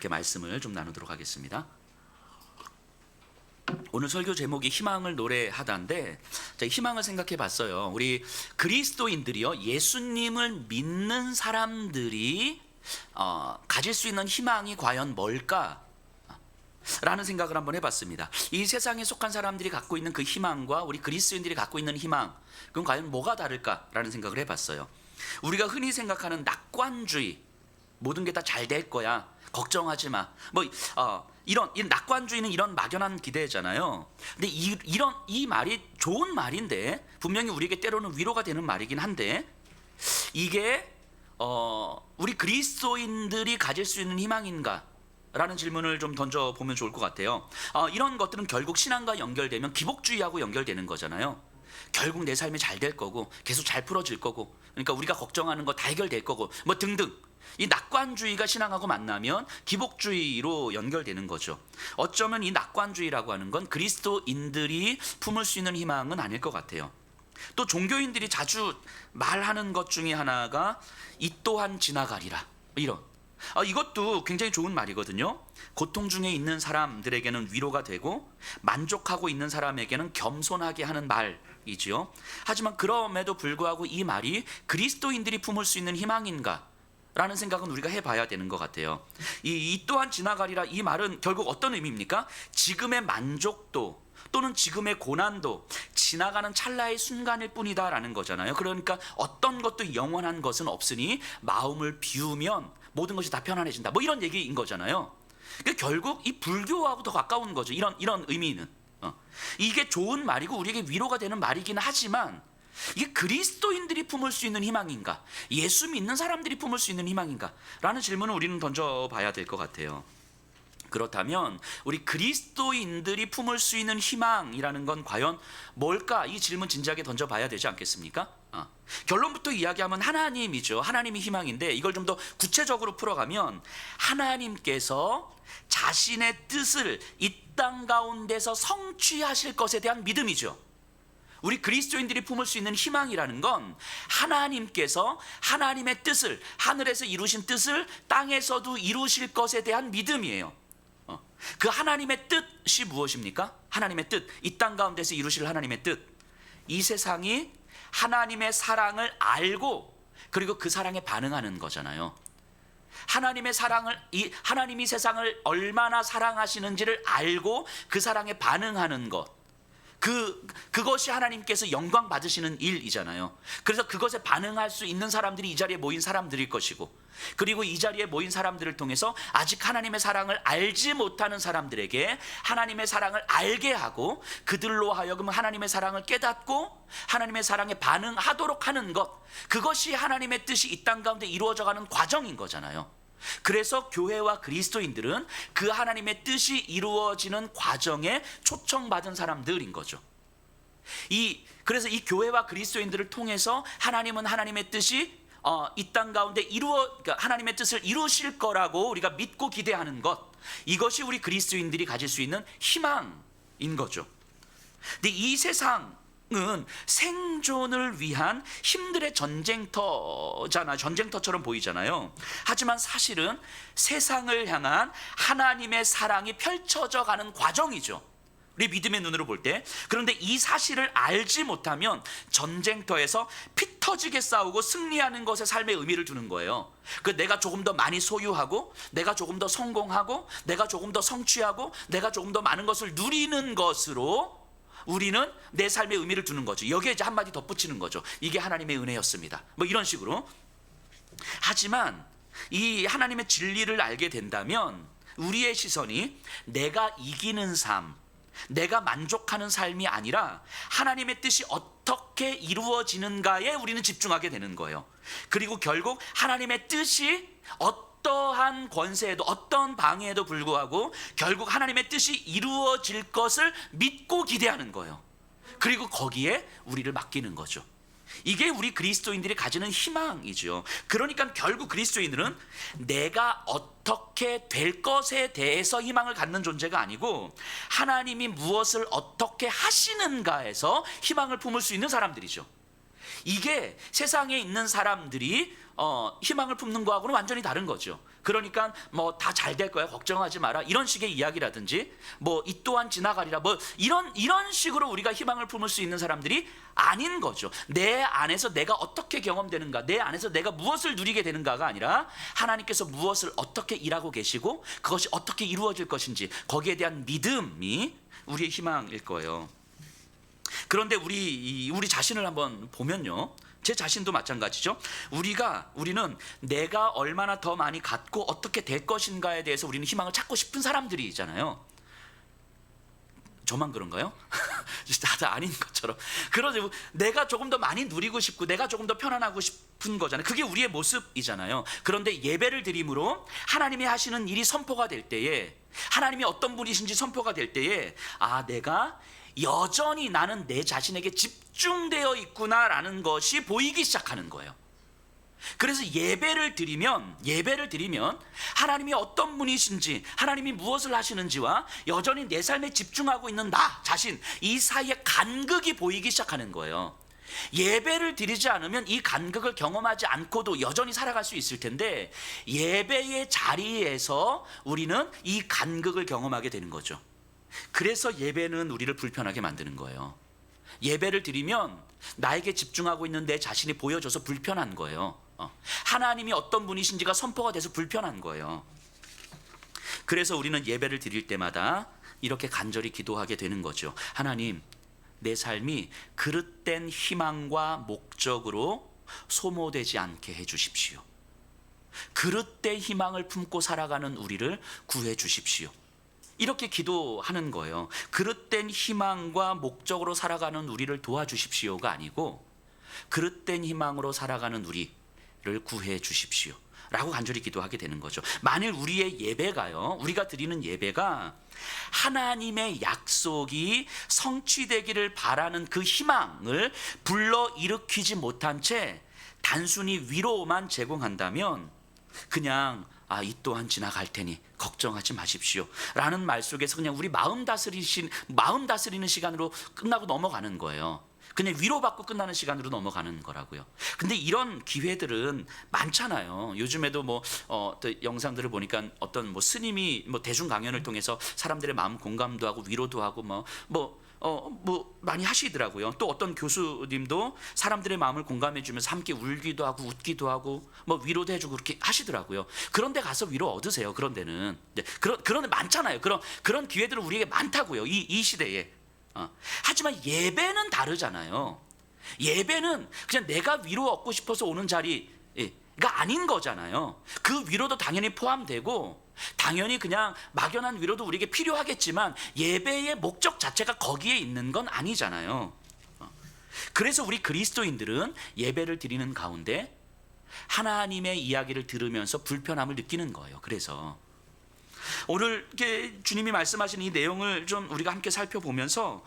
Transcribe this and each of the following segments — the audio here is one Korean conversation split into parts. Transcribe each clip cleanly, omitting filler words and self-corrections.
함께 말씀을 좀 나누도록 하겠습니다. 오늘 설교 제목이 희망을 노래하다인데, 제가 희망을 생각해 봤어요. 우리 그리스도인들이요, 예수님을 믿는 사람들이 가질 수 있는 희망이 과연 뭘까? 라는 생각을 한번 해봤습니다. 이 세상에 속한 사람들이 갖고 있는 그 희망과 우리 그리스도인들이 갖고 있는 희망, 그건 과연 뭐가 다를까라는 생각을 해봤어요. 우리가 흔히 생각하는 낙관주의, 모든 게 다 잘 될 거야, 걱정하지 마, 이런 낙관주의는 이런 막연한 기대잖아요. 근데 이 말이 좋은 말인데, 분명히 우리에게 때로는 위로가 되는 말이긴 한데, 이게 우리 그리스도인들이 가질 수 있는 희망인가? 라는 질문을 좀 던져보면 좋을 것 같아요. 이런 것들은 결국 신앙과 연결되면 기복주의하고 연결되는 거잖아요. 결국 내 삶이 잘 될 거고, 계속 잘 풀어질 거고, 그러니까 우리가 걱정하는 거 다 해결될 거고, 뭐 등등. 이 낙관주의가 신앙하고 만나면 기복주의로 연결되는 거죠. 어쩌면 이 낙관주의라고 하는 건 그리스도인들이 품을 수 있는 희망은 아닐 것 같아요. 또 종교인들이 자주 말하는 것 중에 하나가 이 또한 지나가리라, 이런 이것도 굉장히 좋은 말이거든요. 고통 중에 있는 사람들에게는 위로가 되고, 만족하고 있는 사람에게는 겸손하게 하는 말이지요. 하지만 그럼에도 불구하고 이 말이 그리스도인들이 품을 수 있는 희망인가? 라는 생각은 우리가 해봐야 되는 것 같아요. 이 또한 지나가리라, 이 말은 결국 어떤 의미입니까? 지금의 만족도 또는 지금의 고난도 지나가는 찰나의 순간일 뿐이다 라는 거잖아요. 그러니까 어떤 것도 영원한 것은 없으니 마음을 비우면 모든 것이 다 편안해진다, 뭐 이런 얘기인 거잖아요. 그러니까 결국 이 불교하고 더 가까운 거죠. 이런 의미는 이게 좋은 말이고 우리에게 위로가 되는 말이긴 하지만, 이게 그리스도인들이 품을 수 있는 희망인가, 예수 믿는 사람들이 품을 수 있는 희망인가? 라는 질문을 우리는 던져봐야 될 것 같아요. 그렇다면 우리 그리스도인들이 품을 수 있는 희망이라는 건 과연 뭘까? 이 질문 진지하게 던져봐야 되지 않겠습니까? 결론부터 이야기하면 하나님이죠. 하나님이 희망인데, 이걸 좀 더 구체적으로 풀어가면 하나님께서 자신의 뜻을 이 땅 가운데서 성취하실 것에 대한 믿음이죠. 우리 그리스도인들이 품을 수 있는 희망이라는 건 하나님께서 하나님의 뜻을, 하늘에서 이루신 뜻을 땅에서도 이루실 것에 대한 믿음이에요. 그 하나님의 뜻이 무엇입니까? 하나님의 뜻, 이 땅 가운데서 이루실 하나님의 뜻, 이 세상이 하나님의 사랑을 알고 그리고 그 사랑에 반응하는 거잖아요. 하나님이 세상을 얼마나 사랑하시는지를 알고 그 사랑에 반응하는 것, 그것이 하나님께서 영광 받으시는 일이잖아요. 그래서 그것에 반응할 수 있는 사람들이 이 자리에 모인 사람들일 것이고, 그리고 이 자리에 모인 사람들을 통해서 아직 하나님의 사랑을 알지 못하는 사람들에게 하나님의 사랑을 알게 하고, 그들로 하여금 하나님의 사랑을 깨닫고 하나님의 사랑에 반응하도록 하는 것, 그것이 하나님의 뜻이 이 땅 가운데 이루어져가는 과정인 거잖아요. 그래서 교회와 그리스도인들은 그 하나님의 뜻이 이루어지는 과정에 초청받은 사람들인 거죠. 그래서 이 교회와 그리스도인들을 통해서 하나님은 하나님의 뜻이 이 땅 가운데 그러니까 하나님의 뜻을 이루실 거라고 우리가 믿고 기대하는 것, 이것이 우리 그리스도인들이 가질 수 있는 희망인 거죠. 근데 이 세상은 생존을 위한 힘들의 전쟁터처럼 보이잖아요. 하지만 사실은 세상을 향한 하나님의 사랑이 펼쳐져 가는 과정이죠, 우리 믿음의 눈으로 볼 때. 그런데 이 사실을 알지 못하면 전쟁터에서 피 터지게 싸우고 승리하는 것에 삶의 의미를 두는 거예요. 내가 조금 더 많이 소유하고, 내가 조금 더 성공하고, 내가 조금 더 성취하고, 내가 조금 더 많은 것을 누리는 것으로 우리는 내 삶의 의미를 두는 거죠. 여기에 이제 한마디 덧붙이는 거죠. 이게 하나님의 은혜였습니다, 뭐 이런 식으로. 하지만 이 하나님의 진리를 알게 된다면 우리의 시선이 내가 이기는 삶, 내가 만족하는 삶이 아니라 하나님의 뜻이 어떻게 이루어지는가에 우리는 집중하게 되는 거예요. 그리고 결국 하나님의 뜻이 어떠한 권세에도 어떤 방해에도 불구하고 결국 하나님의 뜻이 이루어질 것을 믿고 기대하는 거예요. 그리고 거기에 우리를 맡기는 거죠. 이게 우리 그리스도인들이 가지는 희망이죠. 그러니까 결국 그리스도인들은 내가 어떻게 될 것에 대해서 희망을 갖는 존재가 아니고, 하나님이 무엇을 어떻게 하시는가에서 희망을 품을 수 있는 사람들이죠. 이게 세상에 있는 사람들이 희망을 품는 거하고는 완전히 다른 거죠. 그러니까 뭐 다 잘 될 거야, 걱정하지 마라, 이런 식의 이야기라든지 뭐 이 또한 지나가리라, 뭐 이런 식으로 우리가 희망을 품을 수 있는 사람들이 아닌 거죠. 내 안에서 내가 어떻게 경험되는가, 내 안에서 내가 무엇을 누리게 되는가가 아니라 하나님께서 무엇을 어떻게 일하고 계시고 그것이 어떻게 이루어질 것인지 거기에 대한 믿음이 우리의 희망일 거예요. 그런데 우리 자신을 한번 보면요, 제 자신도 마찬가지죠. 우리는 내가 얼마나 더 많이 갖고 어떻게 될 것인가에 대해서 우리는 희망을 찾고 싶은 사람들이잖아요. 저만 그런가요? 다들 아닌 것처럼. 그러죠. 내가 조금 더 많이 누리고 싶고 내가 조금 더 편안하고 싶은 거잖아요. 그게 우리의 모습이잖아요. 그런데 예배를 드림으로 하나님이 하시는 일이 선포가 될 때에, 하나님이 어떤 분이신지 선포가 될 때에, 아, 내가 여전히 나는 내 자신에게 집중되어 있구나라는 것이 보이기 시작하는 거예요. 그래서 예배를 드리면 하나님이 어떤 분이신지, 하나님이 무엇을 하시는지와 여전히 내 삶에 집중하고 있는 나 자신, 이 사이에 간극이 보이기 시작하는 거예요. 예배를 드리지 않으면 이 간극을 경험하지 않고도 여전히 살아갈 수 있을 텐데, 예배의 자리에서 우리는 이 간극을 경험하게 되는 거죠. 그래서 예배는 우리를 불편하게 만드는 거예요. 예배를 드리면 나에게 집중하고 있는 내 자신이 보여져서 불편한 거예요. 하나님이 어떤 분이신지가 선포가 돼서 불편한 거예요. 그래서 우리는 예배를 드릴 때마다 이렇게 간절히 기도하게 되는 거죠. 하나님, 내 삶이 그릇된 희망과 목적으로 소모되지 않게 해주십시오. 그릇된 희망을 품고 살아가는 우리를 구해 주십시오. 이렇게 기도하는 거예요. 그릇된 희망과 목적으로 살아가는 우리를 도와주십시오가 아니고, 그릇된 희망으로 살아가는 우리를 구해 주십시오 라고 간절히 기도하게 되는 거죠. 만일 우리의 예배가요, 우리가 드리는 예배가 하나님의 약속이 성취되기를 바라는 그 희망을 불러일으키지 못한 채 단순히 위로만 제공한다면, 그냥 이 또한 지나갈 테니 걱정하지 마십시오 라는 말 속에서 그냥 우리 마음 다스리는 시간으로 끝나고 넘어가는 거예요. 그냥 위로받고 끝나는 시간으로 넘어가는 거라고요. 근데 이런 기회들은 많잖아요. 요즘에도 또 영상들을 보니까 어떤 스님이 대중 강연을 통해서 사람들의 마음 공감도 하고 위로도 하고 많이 하시더라고요. 또 어떤 교수님도 사람들의 마음을 공감해 주면서 함께 울기도 하고 웃기도 하고 위로도 해주고 그렇게 하시더라고요. 그런데 가서 위로 얻으세요. 그런 데는. 그런 데 많잖아요. 그런 기회들은 우리에게 많다고요. 이 시대에. 하지만 예배는 다르잖아요. 예배는 그냥 내가 위로 얻고 싶어서 오는 자리가 아닌 거잖아요. 그 위로도 당연히 포함되고, 당연히 그냥 막연한 위로도 우리에게 필요하겠지만 예배의 목적 자체가 거기에 있는 건 아니잖아요. 그래서 우리 그리스도인들은 예배를 드리는 가운데 하나님의 이야기를 들으면서 불편함을 느끼는 거예요. 그래서 오늘 이렇게 주님이 말씀하신 이 내용을 좀 우리가 함께 살펴보면서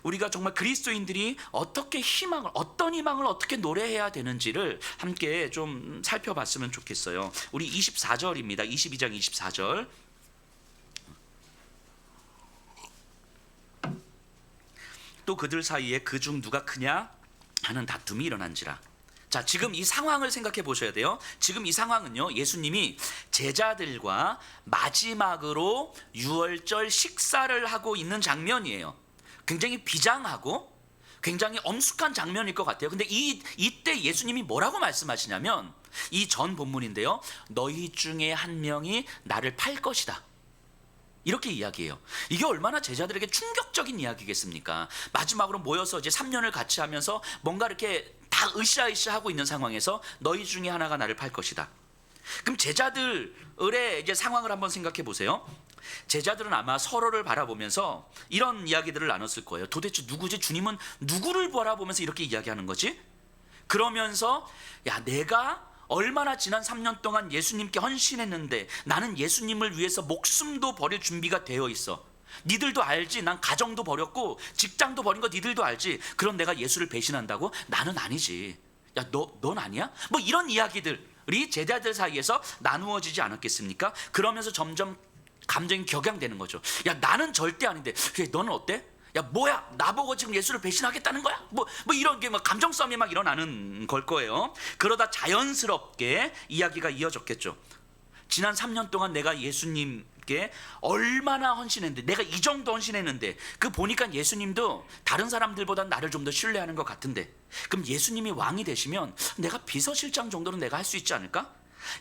우리가 정말 그리스도인들이 어떤 희망을 어떻게 노래해야 되는지를 함께 좀 살펴봤으면 좋겠어요. 우리 24절입니다. 22장 24절. 또 그들 사이에 그중 누가 크냐 하는 다툼이 일어난지라. 자, 지금 이 상황을 생각해 보셔야 돼요. 지금 이 상황은요, 예수님이 제자들과 마지막으로 유월절 식사를 하고 있는 장면이에요. 굉장히 비장하고 굉장히 엄숙한 장면일 것 같아요. 근데 이때 예수님이 뭐라고 말씀하시냐면, 이 전 본문인데요, 너희 중에 한 명이 나를 팔 것이다, 이렇게 이야기해요. 이게 얼마나 제자들에게 충격적인 이야기겠습니까? 마지막으로 모여서 이제 3년을 같이 하면서 뭔가 이렇게 다 으쌰으쌰 하고 있는 상황에서 너희 중에 하나가 나를 팔 것이다. 그럼 제자들의 이제 상황을 한번 생각해 보세요. 제자들은 아마 서로를 바라보면서 이런 이야기들을 나눴을 거예요. 도대체 누구지? 주님은 누구를 바라보면서 이렇게 이야기하는 거지? 그러면서 내가 얼마나 지난 3년 동안 예수님께 헌신했는데, 나는 예수님을 위해서 목숨도 버릴 준비가 되어 있어. 니들도 알지? 난 가정도 버렸고 직장도 버린 거 니들도 알지? 그럼 내가 예수를 배신한다고? 나는 아니지. 넌 아니야? 이런 이야기들이 제자들 사이에서 나누어지지 않았겠습니까? 그러면서 점점 감정이 격양되는 거죠. 나는 절대 아닌데 너는 어때? 뭐야, 나보고 지금 예수를 배신하겠다는 거야? 이런 게 감정 싸움이 일어나는 걸 거예요. 그러다 자연스럽게 이야기가 이어졌겠죠. 지난 3년 동안 내가 예수님께 얼마나 헌신했는데, 내가 이 정도 헌신했는데, 그 보니까 예수님도 다른 사람들보다 나를 좀 더 신뢰하는 것 같은데, 그럼 예수님이 왕이 되시면 내가 비서실장 정도는 내가 할 수 있지 않을까?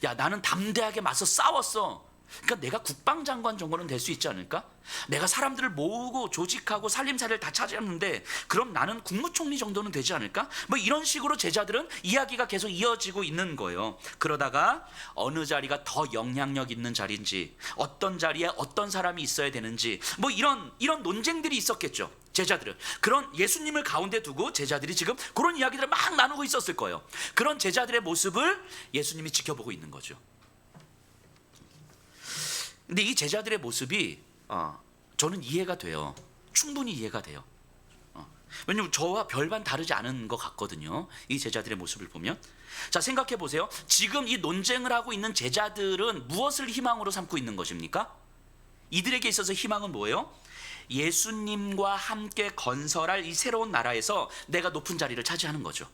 야, 나는 담대하게 맞서 싸웠어. 그러니까 내가 국방장관 정도는 될 수 있지 않을까? 내가 사람들을 모으고 조직하고 살림살이를 다 차지했는데 그럼 나는 국무총리 정도는 되지 않을까? 뭐 이런 식으로 제자들은 이야기가 계속 이어지고 있는 거예요. 그러다가 어느 자리가 더 영향력 있는 자리인지, 어떤 자리에 어떤 사람이 있어야 되는지, 뭐 이런 논쟁들이 있었겠죠. 제자들은 그런 예수님을 가운데 두고 제자들이 지금 그런 이야기들을 막 나누고 있었을 거예요. 그런 제자들의 모습을 예수님이 지켜보고 있는 거죠. 근데 이 제자들의 모습이 저는 이해가 돼요. 충분히 이해가 돼요. 왜냐면 저와 별반 다르지 않은 것 같거든요. 이 제자들의 모습을 보면. 자, 생각해 보세요. 지금 이 논쟁을 하고 있는 제자들은 무엇을 희망으로 삼고 있는 것입니까? 이들에게 있어서 희망은 뭐예요? 예수님과 함께 건설할 이 새로운 나라에서 내가 높은 자리를 차지하는 거죠.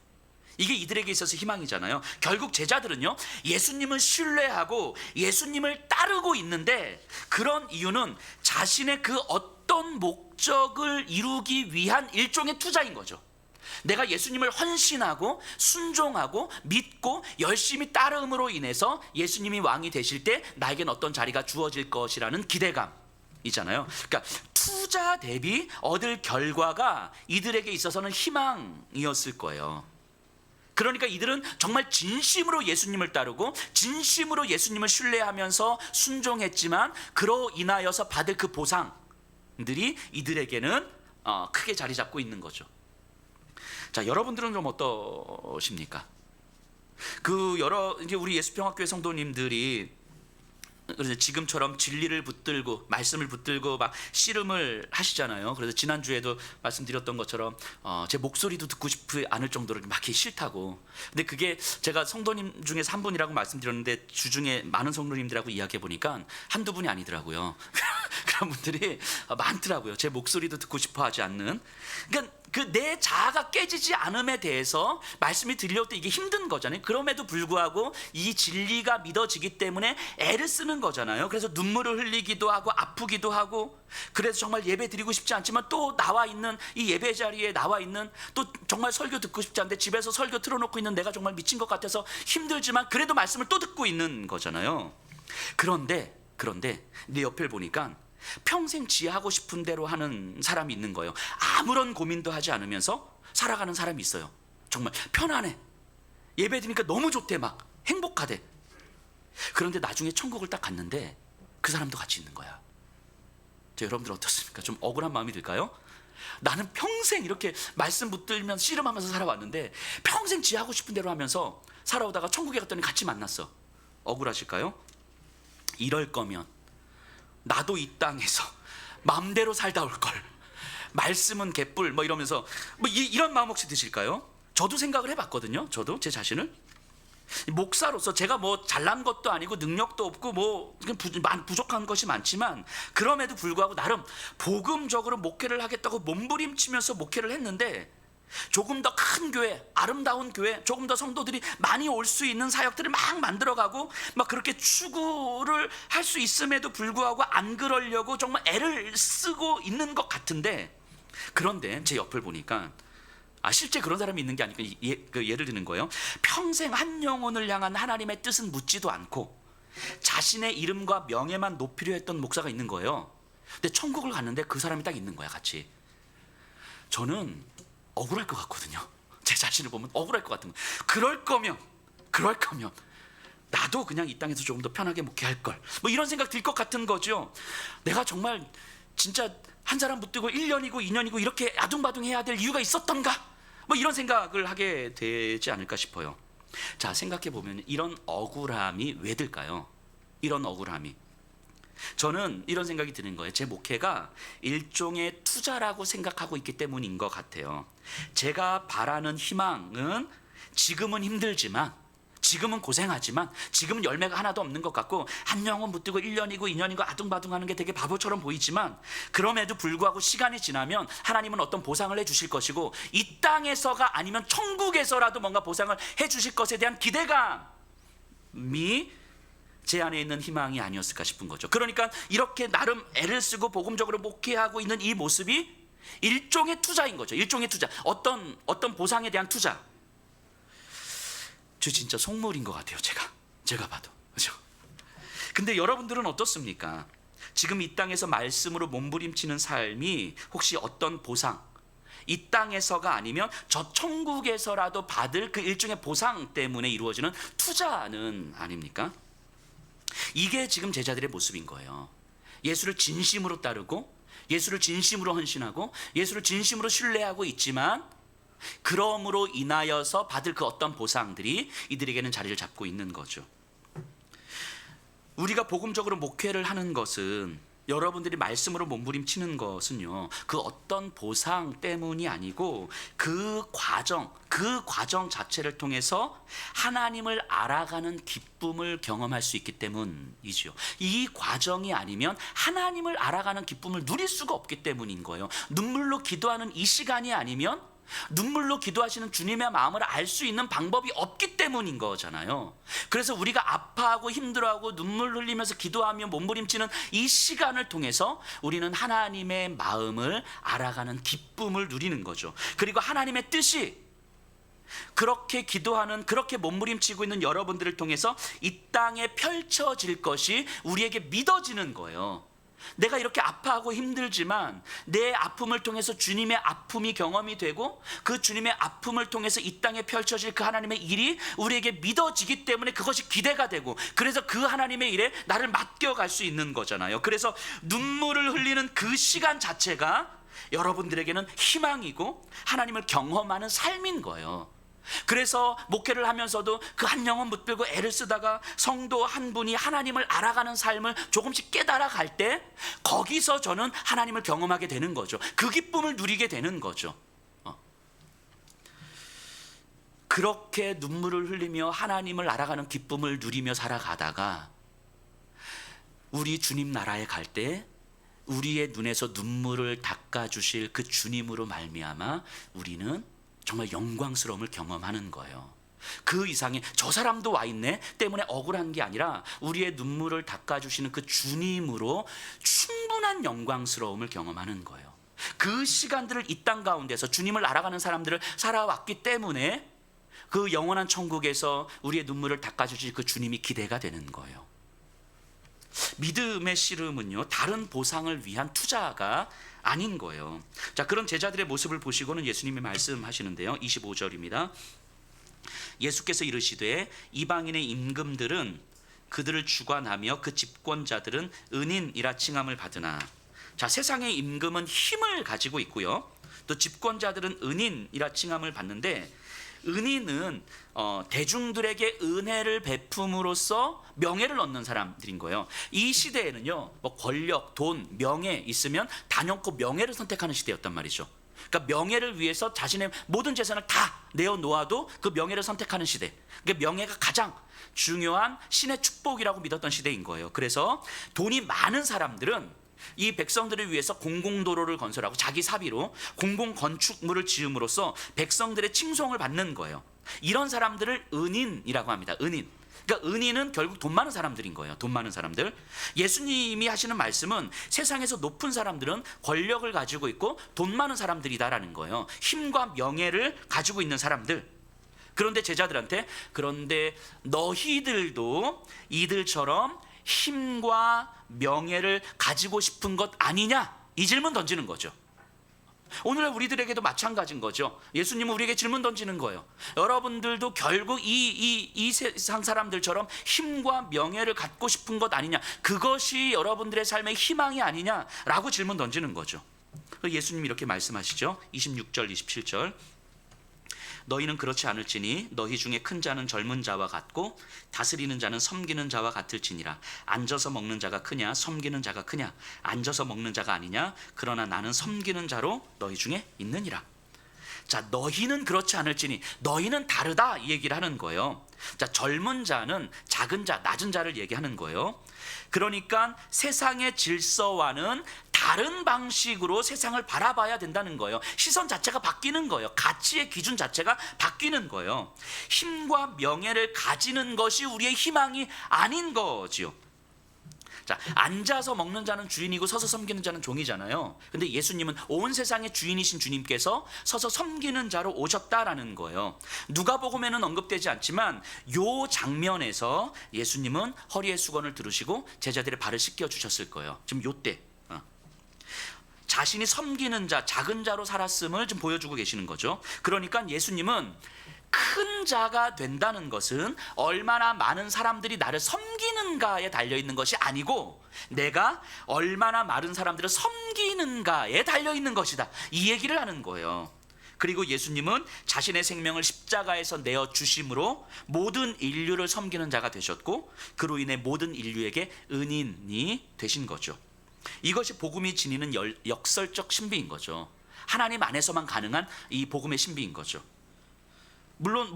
이게 이들에게 있어서 희망이잖아요. 결국 제자들은요, 예수님을 신뢰하고 예수님을 따르고 있는데, 그런 이유는 자신의 그 어떤 목적을 이루기 위한 일종의 투자인 거죠. 내가 예수님을 헌신하고 순종하고 믿고 열심히 따름으로 인해서 예수님이 왕이 되실 때 나에겐 어떤 자리가 주어질 것이라는 기대감이잖아요. 그러니까 투자 대비 얻을 결과가 이들에게 있어서는 희망이었을 거예요. 그러니까 이들은 정말 진심으로 예수님을 따르고 진심으로 예수님을 신뢰하면서 순종했지만 그로 인하여서 받을 그 보상들이 이들에게는 크게 자리 잡고 있는 거죠. 자, 여러분들은 좀 어떠십니까? 이제 우리 예수평화교회 성도님들이 그래서 지금처럼 진리를 붙들고 말씀을 붙들고 막 씨름을 하시잖아요. 그래서 지난주에도 말씀드렸던 것처럼 제 목소리도 듣고 싶지 않을 정도로 막 이렇게 싫다고. 근데 그게 제가 성도님 중에서 한 분이라고 말씀드렸는데 주중에 많은 성도님들하고 이야기해 보니까 한두 분이 아니더라고요. 그런 분들이 많더라고요. 제 목소리도 듣고 싶어 하지 않는. 그러니까 그 내 자아가 깨지지 않음에 대해서 말씀이 들려올 때 이게 힘든 거잖아요. 그럼에도 불구하고 이 진리가 믿어지기 때문에 애를 쓰는 거잖아요. 그래서 눈물을 흘리기도 하고 아프기도 하고, 그래서 정말 예배 드리고 싶지 않지만 또 나와 있는 이 예배 자리에 나와 있는, 또 정말 설교 듣고 싶지 않은데 집에서 설교 틀어놓고 있는 내가 정말 미친 것 같아서 힘들지만 그래도 말씀을 또 듣고 있는 거잖아요. 그런데 내 옆을 보니까 평생 지하고 싶은 대로 하는 사람이 있는 거예요. 아무런 고민도 하지 않으면서 살아가는 사람이 있어요. 정말 편안해. 예배 드리니까 너무 좋대, 막 행복하대. 그런데 나중에 천국을 딱 갔는데 그 사람도 같이 있는 거야. 여러분들 어떻습니까? 좀 억울한 마음이 들까요? 나는 평생 이렇게 말씀 붙들면서 씨름하면서 살아왔는데 평생 지하고 싶은 대로 하면서 살아오다가 천국에 갔더니 같이 만났어. 억울하실까요? 이럴 거면 나도 이 땅에서 마음대로 살다 올 걸. 말씀은 개뿔 뭐 이러면서 이런 마음 혹시 드실까요? 저도 생각을 해봤거든요. 저도 제 자신을 목사로서 제가 뭐 잘난 것도 아니고 능력도 없고 뭐 부족한 것이 많지만 그럼에도 불구하고 나름 복음적으로 목회를 하겠다고 몸부림치면서 목회를 했는데, 조금 더 큰 교회, 아름다운 교회, 조금 더 성도들이 많이 올 수 있는 사역들을 막 만들어가고 막 그렇게 추구를 할 수 있음에도 불구하고 안 그러려고 정말 애를 쓰고 있는 것 같은데, 그런데 제 옆을 보니까 실제 그런 사람이 있는 게 아니고 예를 드는 거예요. 평생 한 영혼을 향한 하나님의 뜻은 묻지도 않고 자신의 이름과 명예만 높이려 했던 목사가 있는 거예요. 근데 천국을 갔는데 그 사람이 딱 있는 거야, 같이. 저는 억울할 것 같거든요. 제 자신을 보면 억울할 것 같은 거예요. 그럴 거면 나도 그냥 이 땅에서 조금 더 편하게 목회할 걸, 뭐 이런 생각 들 것 같은 거죠. 내가 정말 진짜 한 사람 붙들고 1년이고 2년이고 이렇게 아둥바둥 해야 될 이유가 있었던가, 뭐 이런 생각을 하게 되지 않을까 싶어요. 자, 생각해 보면 이런 억울함이 왜 들까요? 이런 억울함이, 저는 이런 생각이 드는 거예요. 제 목회가 일종의 투자라고 생각하고 있기 때문인 것 같아요. 제가 바라는 희망은 지금은 힘들지만, 지금은 고생하지만, 지금은 열매가 하나도 없는 것 같고 한 영혼 붙들고 1년이고 2년이고 아둥바둥 하는 게 되게 바보처럼 보이지만, 그럼에도 불구하고 시간이 지나면 하나님은 어떤 보상을 해주실 것이고, 이 땅에서가 아니면 천국에서라도 뭔가 보상을 해주실 것에 대한 기대감이 제 안에 있는 희망이 아니었을까 싶은 거죠. 그러니까 이렇게 나름 애를 쓰고 복음적으로 목회하고 있는 이 모습이 일종의 투자인 거죠. 일종의 투자. 어떤 보상에 대한 투자. 저 진짜 속물인 것 같아요. 제가 봐도. 그렇죠? 근데 여러분들은 어떻습니까? 지금 이 땅에서 말씀으로 몸부림치는 삶이 혹시 어떤 보상, 이 땅에서가 아니면 저 천국에서라도 받을 그 일종의 보상 때문에 이루어지는 투자는 아닙니까? 이게 지금 제자들의 모습인 거예요. 예수를 진심으로 따르고 예수를 진심으로 헌신하고 예수를 진심으로 신뢰하고 있지만 그러므로 인하여서 받을 그 어떤 보상들이 이들에게는 자리를 잡고 있는 거죠. 우리가 복음적으로 목회를 하는 것은, 여러분들이 말씀으로 몸부림치는 것은요, 그 어떤 보상 때문이 아니고 그 과정 자체를 통해서 하나님을 알아가는 기쁨을 경험할 수 있기 때문이지요. 이 과정이 아니면 하나님을 알아가는 기쁨을 누릴 수가 없기 때문인 거예요. 눈물로 기도하는 이 시간이 아니면 눈물로 기도하시는 주님의 마음을 알 수 있는 방법이 없기 때문인 거잖아요. 그래서 우리가 아파하고 힘들어하고 눈물 흘리면서 기도하며 몸부림치는 이 시간을 통해서 우리는 하나님의 마음을 알아가는 기쁨을 누리는 거죠. 그리고 하나님의 뜻이 그렇게 기도하는, 그렇게 몸부림치고 있는 여러분들을 통해서 이 땅에 펼쳐질 것이 우리에게 믿어지는 거예요. 내가 이렇게 아파하고 힘들지만 내 아픔을 통해서 주님의 아픔이 경험이 되고 그 주님의 아픔을 통해서 이 땅에 펼쳐질 그 하나님의 일이 우리에게 믿어지기 때문에 그것이 기대가 되고, 그래서 그 하나님의 일에 나를 맡겨갈 수 있는 거잖아요. 그래서 눈물을 흘리는 그 시간 자체가 여러분들에게는 희망이고 하나님을 경험하는 삶인 거예요. 그래서 목회를 하면서도 그 한 영혼 붙들고 애를 쓰다가 성도 한 분이 하나님을 알아가는 삶을 조금씩 깨달아 갈 때 거기서 저는 하나님을 경험하게 되는 거죠. 그 기쁨을 누리게 되는 거죠. 그렇게 눈물을 흘리며 하나님을 알아가는 기쁨을 누리며 살아가다가 우리 주님 나라에 갈 때 우리의 눈에서 눈물을 닦아주실 그 주님으로 말미암아 우리는 정말 영광스러움을 경험하는 거예요. 그 이상의 저 사람도 와 있네 때문에 억울한 게 아니라 우리의 눈물을 닦아주시는 그 주님으로 충분한 영광스러움을 경험하는 거예요. 그 시간들을 이 땅 가운데서 주님을 알아가는 사람들을 살아왔기 때문에 그 영원한 천국에서 우리의 눈물을 닦아주실 그 주님이 기대가 되는 거예요. 믿음의 씨름은요, 다른 보상을 위한 투자가 아닌 거예요. 자, 그런 제자들의 모습을 보시고는 예수님이 말씀하시는데요. 25절입니다. 예수께서 이르시되 이방인의 임금들은 그들을 주관하며 그 집권자들은 은인이라 칭함을 받으나. 자, 세상의 임금은 힘을 가지고 있고요, 또 집권자들은 은인이라 칭함을 받는데, 은인은 대중들에게 은혜를 베품으로써 명예를 얻는 사람들인 거예요. 이 시대에는요, 뭐 권력, 돈, 명예 있으면 단연코 명예를 선택하는 시대였단 말이죠. 그러니까 명예를 위해서 자신의 모든 재산을 다 내어놓아도 그 명예를 선택하는 시대. 그러니까 명예가 가장 중요한 신의 축복이라고 믿었던 시대인 거예요. 그래서 돈이 많은 사람들은 이 백성들을 위해서 공공도로를 건설하고 자기 사비로 공공건축물을 지음으로써 백성들의 칭송을 받는 거예요. 이런 사람들을 은인이라고 합니다. 은인. 그러니까 은인은 결국 돈 많은 사람들인 거예요. 돈 많은 사람들. 예수님이 하시는 말씀은 세상에서 높은 사람들은 권력을 가지고 있고 돈 많은 사람들이다라는 거예요. 힘과 명예를 가지고 있는 사람들. 그런데 제자들한테, 그런데 너희들도 이들처럼 힘과 명예를 가지고 싶은 것 아니냐? 이 질문 던지는 거죠. 오늘날 우리들에게도 마찬가지인 거죠. 예수님은 우리에게 질문 던지는 거예요. 여러분들도 결국 이 세상 사람들처럼 힘과 명예를 갖고 싶은 것 아니냐? 그것이 여러분들의 삶의 희망이 아니냐라고 질문 던지는 거죠. 예수님이 이렇게 말씀하시죠. 26절, 27절. 너희는 그렇지 않을지니 너희 중에 큰 자는 젊은 자와 같고 다스리는 자는 섬기는 자와 같을지니라. 앉아서 먹는 자가 크냐 섬기는 자가 크냐? 앉아서 먹는 자가 아니냐? 그러나 나는 섬기는 자로 너희 중에 있느니라. 자, 너희는 그렇지 않을지니, 너희는 다르다 이 얘기를 하는 거예요. 자, 젊은 자는 작은 자, 낮은 자를 얘기하는 거예요. 그러니까 세상의 질서와는 다른 방식으로 세상을 바라봐야 된다는 거예요. 시선 자체가 바뀌는 거예요. 가치의 기준 자체가 바뀌는 거예요. 힘과 명예를 가지는 것이 우리의 희망이 아닌 거지요. 자, 앉아서 먹는 자는 주인이고 서서 섬기는 자는 종이잖아요. 근데 예수님은 온 세상의 주인이신 주님께서 서서 섬기는 자로 오셨다라는 거예요. 누가복음에는 언급되지 않지만 요 장면에서 예수님은 허리에 수건을 두르시고 제자들의 발을 씻겨 주셨을 거예요. 지금 요때 자신이 섬기는 자, 작은 자로 살았음을 좀 보여주고 계시는 거죠. 그러니까 예수님은 큰 자가 된다는 것은 얼마나 많은 사람들이 나를 섬기는가에 달려있는 것이 아니고 내가 얼마나 많은 사람들을 섬기는가에 달려있는 것이다, 이 얘기를 하는 거예요. 그리고 예수님은 자신의 생명을 십자가에서 내어주심으로 모든 인류를 섬기는 자가 되셨고 그로 인해 모든 인류에게 은인이 되신 거죠. 이것이 복음이 지니는 역설적 신비인 거죠. 하나님 안에서만 가능한 이 복음의 신비인 거죠. 물론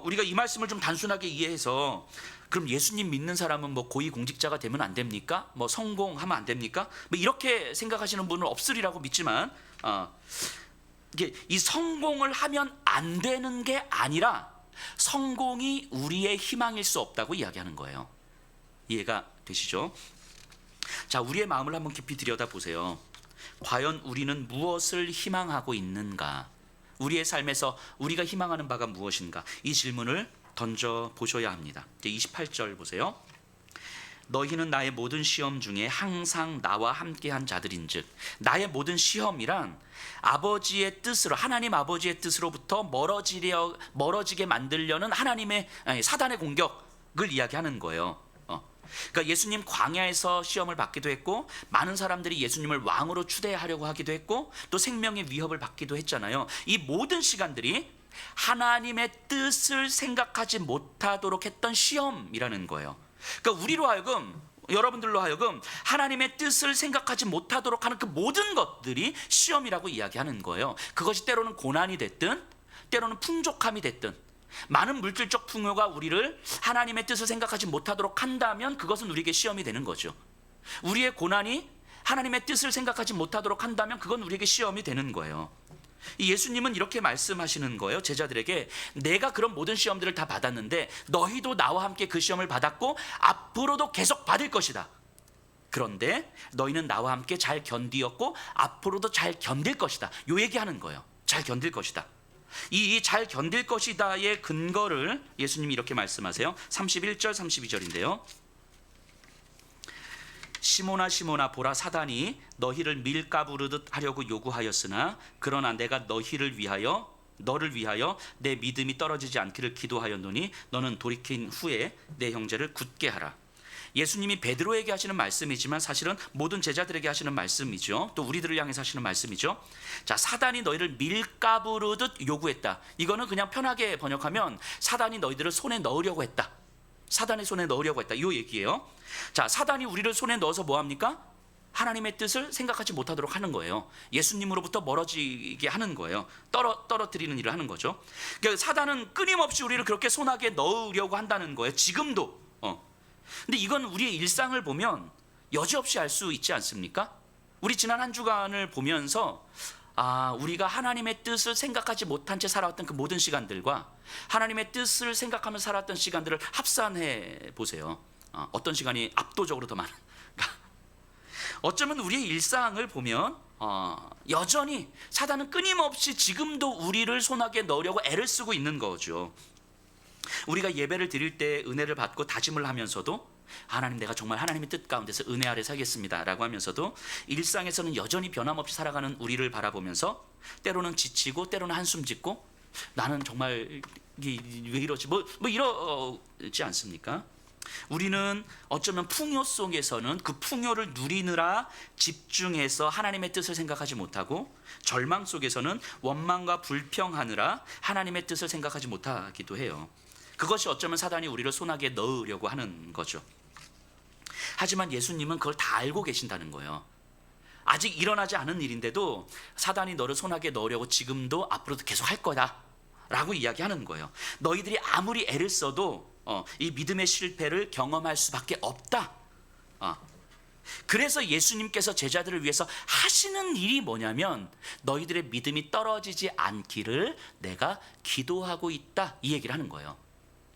우리가 이 말씀을 좀 단순하게 이해해서 그럼 예수님 믿는 사람은 고위 공직자가 되면 안 됩니까? 성공하면 안 됩니까? 이렇게 생각하시는 분은 없으리라고 믿지만 이게 이 성공을 하면 안 되는 게 아니라 성공이 우리의 희망일 수 없다고 이야기하는 거예요. 이해가 되시죠? 자, 우리의 마음을 한번 깊이 들여다보세요. 과연 우리는 무엇을 희망하고 있는가? 우리의 삶에서 우리가 희망하는 바가 무엇인가? 이 질문을 던져 보셔야 합니다. 28절 보세요. 너희는 나의 모든 시험 중에 항상 나와 함께한 자들인즉. 나의 모든 시험이란 아버지의 뜻으로, 하나님 아버지의 뜻으로부터 멀어지게 만들려는 하나님의 사단의 공격을 이야기하는 거예요. 그러니까 예수님 광야에서 시험을 받기도 했고 많은 사람들이 예수님을 왕으로 추대하려고 하기도 했고 또 생명의 위협을 받기도 했잖아요. 이 모든 시간들이 하나님의 뜻을 생각하지 못하도록 했던 시험이라는 거예요. 그러니까 우리로 하여금, 여러분들로 하여금 하나님의 뜻을 생각하지 못하도록 하는 그 모든 것들이 시험이라고 이야기하는 거예요. 그것이 때로는 고난이 됐든 때로는 풍족함이 됐든 많은 물질적 풍요가 우리를 하나님의 뜻을 생각하지 못하도록 한다면 그것은 우리에게 시험이 되는 거죠. 우리의 고난이 하나님의 뜻을 생각하지 못하도록 한다면 그건 우리에게 시험이 되는 거예요. 예수님은 이렇게 말씀하시는 거예요. 제자들에게 내가 그런 모든 시험들을 다 받았는데 너희도 나와 함께 그 시험을 받았고 앞으로도 계속 받을 것이다. 그런데 너희는 나와 함께 잘 견디었고 앞으로도 잘 견딜 것이다. 요 얘기하는 거예요. 잘 견딜 것이다. 이 잘 견딜 것이다의 근거를 예수님이 이렇게 말씀하세요. 31절 32절인데요. 시몬아 시몬아 보라, 사단이 너희를 밀가부르듯 하려고 요구하였으나 그러나 내가 너를 위하여 내 믿음이 떨어지지 않기를 기도하였노니 너는 돌이킨 후에 내 형제를 굳게 하라. 예수님이 베드로에게 하시는 말씀이지만 사실은 모든 제자들에게 하시는 말씀이죠. 또 우리들을 향해서 하시는 말씀이죠. 자, 사단이 너희를 밀가부르듯 요구했다. 이거는 그냥 편하게 번역하면 사단이 너희들을 손에 넣으려고 했다. 사단의 손에 넣으려고 했다. 이 얘기예요. 자, 사단이 우리를 손에 넣어서 뭐 합니까? 하나님의 뜻을 생각하지 못하도록 하는 거예요. 예수님으로부터 멀어지게 하는 거예요. 떨어뜨리는 일을 하는 거죠. 그러니까 사단은 끊임없이 우리를 그렇게 손아귀에 넣으려고 한다는 거예요. 지금도. 근데 이건 우리의 일상을 보면 여지없이 알 수 있지 않습니까? 우리 지난 한 주간을 보면서 우리가 하나님의 뜻을 생각하지 못한 채 살아왔던 그 모든 시간들과 하나님의 뜻을 생각하며 살았던 시간들을 합산해 보세요. 어떤 시간이 압도적으로 더 많은가? 어쩌면 우리의 일상을 보면 여전히 사단은 끊임없이 지금도 우리를 손아귀에 넣으려고 애를 쓰고 있는 거죠. 우리가 예배를 드릴 때 은혜를 받고 다짐을 하면서도 하나님, 내가 정말 하나님의 뜻 가운데서 은혜 아래 살겠습니다 라고 하면서도 일상에서는 여전히 변함없이 살아가는 우리를 바라보면서 때로는 지치고 때로는 한숨 짓고 나는 정말 왜 이러지 이러지 않습니까? 우리는 어쩌면 풍요 속에서는 그 풍요를 누리느라 집중해서 하나님의 뜻을 생각하지 못하고 절망 속에서는 원망과 불평하느라 하나님의 뜻을 생각하지 못하기도 해요. 그것이 어쩌면 사단이 우리를 손아귀에 넣으려고 하는 거죠. 하지만 예수님은 그걸 다 알고 계신다는 거예요. 아직 일어나지 않은 일인데도 사단이 너를 손아귀에 넣으려고 지금도 앞으로도 계속 할 거다 라고 이야기하는 거예요. 너희들이 아무리 애를 써도 이 믿음의 실패를 경험할 수밖에 없다. 그래서 예수님께서 제자들을 위해서 하시는 일이 뭐냐면 너희들의 믿음이 떨어지지 않기를 내가 기도하고 있다, 이 얘기를 하는 거예요.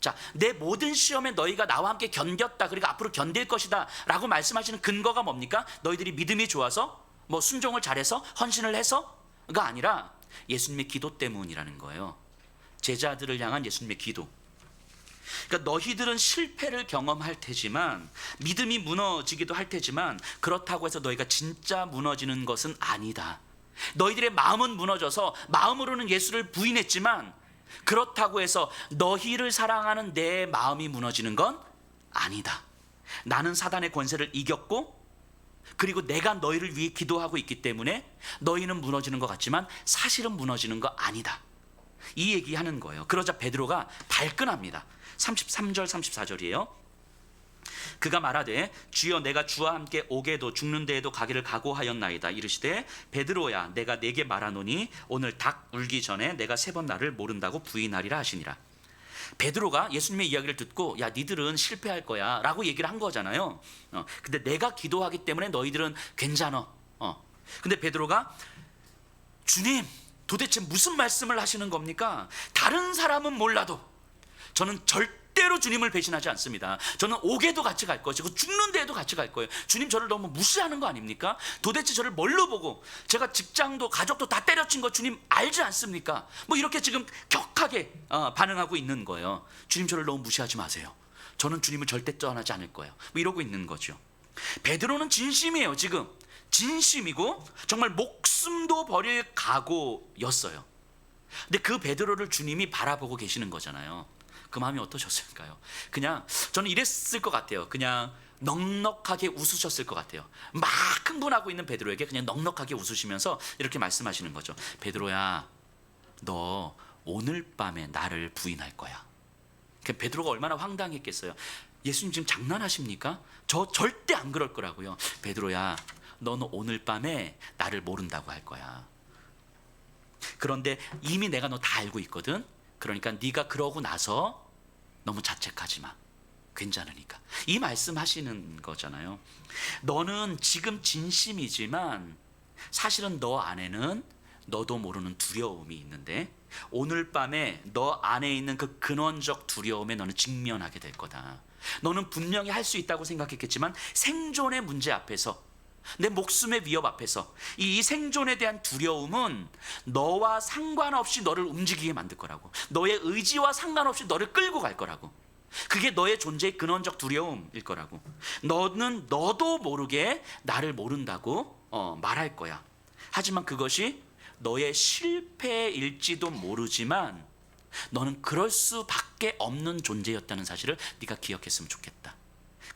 자, 내 모든 시험에 너희가 나와 함께 견뎠다, 그러니까 앞으로 견딜 것이다 라고 말씀하시는 근거가 뭡니까? 너희들이 믿음이 좋아서 뭐 순종을 잘해서 헌신을 해서가 아니라 예수님의 기도 때문이라는 거예요. 제자들을 향한 예수님의 기도. 그러니까 너희들은 실패를 경험할 테지만, 믿음이 무너지기도 할 테지만, 그렇다고 해서 너희가 진짜 무너지는 것은 아니다. 너희들의 마음은 무너져서 마음으로는 예수를 부인했지만, 그렇다고 해서 너희를 사랑하는 내 마음이 무너지는 건 아니다. 나는 사단의 권세를 이겼고, 그리고 내가 너희를 위해 기도하고 있기 때문에 너희는 무너지는 것 같지만 사실은 무너지는 거 아니다, 이 얘기하는 거예요. 그러자 베드로가 발끈합니다. 33절 34절이에요. 그가 말하되 주여 내가 주와 함께 오게도 죽는 데에도 가기를 각오하였나이다. 이르시되 베드로야 내가 네게 말하노니 오늘 닭 울기 전에 내가 3번 나를 모른다고 부인하리라 하시니라. 베드로가 예수님의 이야기를 듣고 야 니들은 실패할 거야 라고 얘기를 한 거잖아요. 근데 내가 기도하기 때문에 너희들은 괜찮아. 근데 베드로가 주님 도대체 무슨 말씀을 하시는 겁니까? 다른 사람은 몰라도 저는 절대로 주님을 배신하지 않습니다. 저는 옥에도 같이 갈 것이고 죽는 데에도 같이 갈 거예요. 주님 저를 너무 무시하는 거 아닙니까? 도대체 저를 뭘로 보고, 제가 직장도 가족도 다 때려친 거 주님 알지 않습니까? 뭐 이렇게 지금 격하게 반응하고 있는 거예요. 주님 저를 너무 무시하지 마세요. 저는 주님을 절대 떠나지 않을 거예요. 뭐 이러고 있는 거죠. 베드로는 진심이에요. 지금 진심이고 정말 목숨도 버릴 각오였어요. 근데 그 베드로를 주님이 바라보고 계시는 거잖아요. 그 마음이 어떠셨을까요? 그냥 저는 이랬을 것 같아요. 그냥 넉넉하게 웃으셨을 것 같아요. 막 흥분하고 있는 베드로에게 그냥 넉넉하게 웃으시면서 이렇게 말씀하시는 거죠. 베드로야 너 오늘 밤에 나를 부인할 거야. 베드로가 얼마나 황당했겠어요. 예수님 지금 장난하십니까? 저 절대 안 그럴 거라고요. 베드로야 너는 오늘 밤에 나를 모른다고 할 거야. 그런데 이미 내가 너 다 알고 있거든. 그러니까 네가 그러고 나서 너무 자책하지 마. 괜찮으니까. 이 말씀하시는 거잖아요. 너는 지금 진심이지만 사실은 너 안에는 너도 모르는 두려움이 있는데 오늘 밤에 너 안에 있는 그 근원적 두려움에 너는 직면하게 될 거다. 너는 분명히 할 수 있다고 생각했겠지만 생존의 문제 앞에서, 내 목숨의 위협 앞에서 이 생존에 대한 두려움은 너와 상관없이 너를 움직이게 만들 거라고. 너의 의지와 상관없이 너를 끌고 갈 거라고. 그게 너의 존재의 근원적 두려움일 거라고. 너는 너도 모르게 나를 모른다고 말할 거야. 하지만 그것이 너의 실패일지도 모르지만 너는 그럴 수밖에 없는 존재였다는 사실을 네가 기억했으면 좋겠다.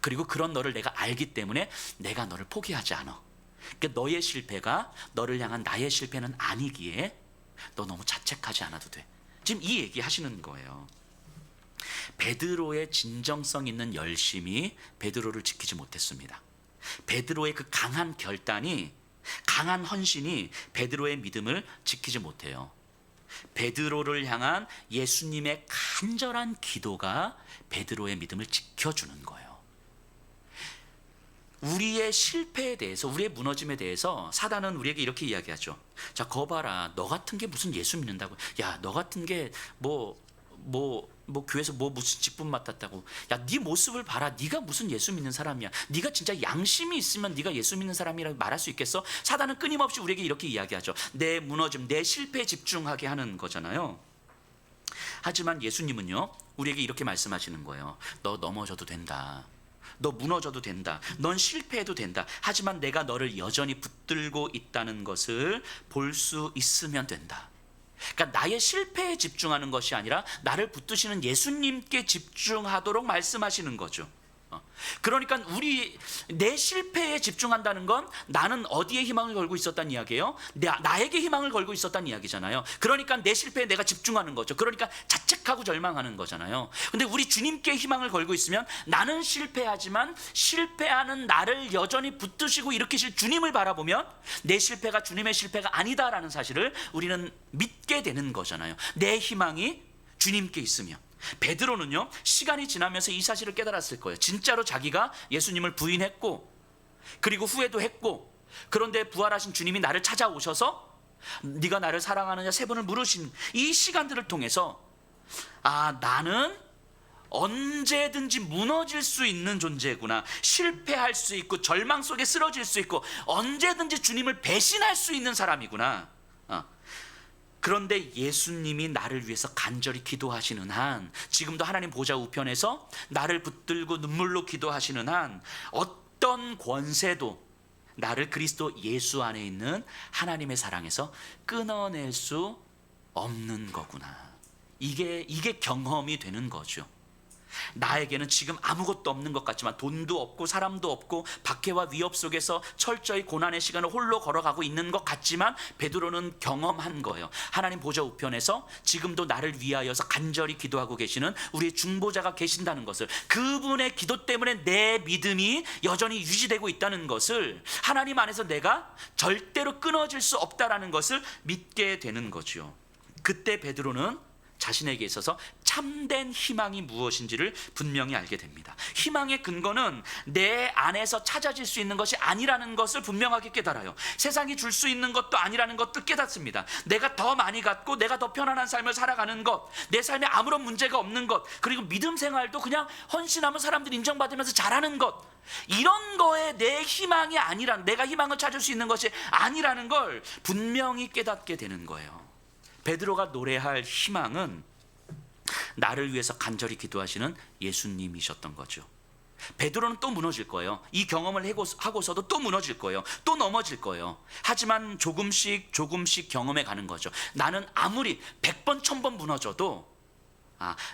그리고 그런 너를 내가 알기 때문에 내가 너를 포기하지 않아. 그러니까 너의 실패가 너를 향한 나의 실패는 아니기에 너 너무 자책하지 않아도 돼. 지금 이 얘기 하시는 거예요. 베드로의 진정성 있는 열심이 베드로를 지키지 못했습니다. 베드로의 그 강한 결단이, 강한 헌신이 베드로의 믿음을 지키지 못해요. 베드로를 향한 예수님의 간절한 기도가 베드로의 믿음을 지켜주는 거예요. 우리의 실패에 대해서, 우리의 무너짐에 대해서 사단은 우리에게 이렇게 이야기하죠. 자, 거 봐라. 너 같은 게 무슨 예수 믿는다고. 야, 너 같은 게 교회에서 무슨 직분 맡았다고. 야, 네 모습을 봐라. 네가 무슨 예수 믿는 사람이야. 네가 진짜 양심이 있으면 네가 예수 믿는 사람이라고 말할 수 있겠어? 사단은 끊임없이 우리에게 이렇게 이야기하죠. 내 무너짐, 내 실패에 집중하게 하는 거잖아요. 하지만 예수님은요, 우리에게 이렇게 말씀하시는 거예요. 너 넘어져도 된다. 너 무너져도 된다. 넌 실패해도 된다. 하지만 내가 너를 여전히 붙들고 있다는 것을 볼 수 있으면 된다. 그러니까 나의 실패에 집중하는 것이 아니라 나를 붙드시는 예수님께 집중하도록 말씀하시는 거죠. 그러니까 내 실패에 집중한다는 건 나는 어디에 희망을 걸고 있었단 이야기예요? 나에게 희망을 걸고 있었단 이야기잖아요. 그러니까 내 실패에 내가 집중하는 거죠. 그러니까 자책하고 절망하는 거잖아요. 근데 우리 주님께 희망을 걸고 있으면 나는 실패하지만 실패하는 나를 여전히 붙드시고 일으키실 주님을 바라보면 내 실패가 주님의 실패가 아니다라는 사실을 우리는 믿게 되는 거잖아요. 내 희망이 주님께 있으면. 베드로는요, 시간이 지나면서 이 사실을 깨달았을 거예요. 진짜로 자기가 예수님을 부인했고 그리고 후회도 했고, 그런데 부활하신 주님이 나를 찾아오셔서 네가 나를 사랑하느냐 세 번을 물으신 이 시간들을 통해서 나는 언제든지 무너질 수 있는 존재구나, 실패할 수 있고 절망 속에 쓰러질 수 있고 언제든지 주님을 배신할 수 있는 사람이구나. 그런데 예수님이 나를 위해서 간절히 기도하시는 한, 지금도 하나님 보좌 우편에서 나를 붙들고 눈물로 기도하시는 한, 어떤 권세도 나를 그리스도 예수 안에 있는 하나님의 사랑에서 끊어낼 수 없는 거구나. 이게 경험이 되는 거죠. 나에게는 지금 아무것도 없는 것 같지만, 돈도 없고 사람도 없고 박해와 위협 속에서 철저히 고난의 시간을 홀로 걸어가고 있는 것 같지만, 베드로는 경험한 거예요. 하나님 보좌 우편에서 지금도 나를 위하여서 간절히 기도하고 계시는 우리의 중보자가 계신다는 것을, 그분의 기도 때문에 내 믿음이 여전히 유지되고 있다는 것을, 하나님 안에서 내가 절대로 끊어질 수 없다라는 것을 믿게 되는 거죠. 그때 베드로는 자신에게 있어서 참된 희망이 무엇인지를 분명히 알게 됩니다. 희망의 근거는 내 안에서 찾아질 수 있는 것이 아니라는 것을 분명하게 깨달아요. 세상이 줄 수 있는 것도 아니라는 것도 깨닫습니다. 내가 더 많이 갖고 내가 더 편안한 삶을 살아가는 것, 내 삶에 아무런 문제가 없는 것, 그리고 믿음 생활도 그냥 헌신하면 사람들이 인정받으면서 잘하는 것, 이런 거에 내 희망이 아니라, 내가 희망을 찾을 수 있는 것이 아니라는 걸 분명히 깨닫게 되는 거예요. 베드로가 노래할 희망은 나를 위해서 간절히 기도하시는 예수님이셨던 거죠. 베드로는 또 무너질 거예요. 이 경험을 하고서도 또 무너질 거예요. 또 넘어질 거예요. 하지만 조금씩 경험해 가는 거죠. 나는 아무리 100번 1000번 무너져도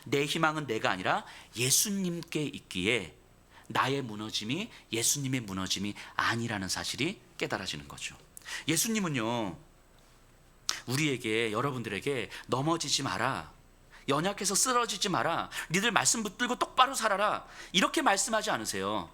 내 희망은 내가 아니라 예수님께 있기에 나의 무너짐이 예수님의 무너짐이 아니라는 사실이 깨달아지는 거죠. 예수님은요, 우리에게, 여러분들에게 넘어지지 마라, 연약해서 쓰러지지 마라, 니들 말씀 붙들고 똑바로 살아라, 이렇게 말씀하지 않으세요.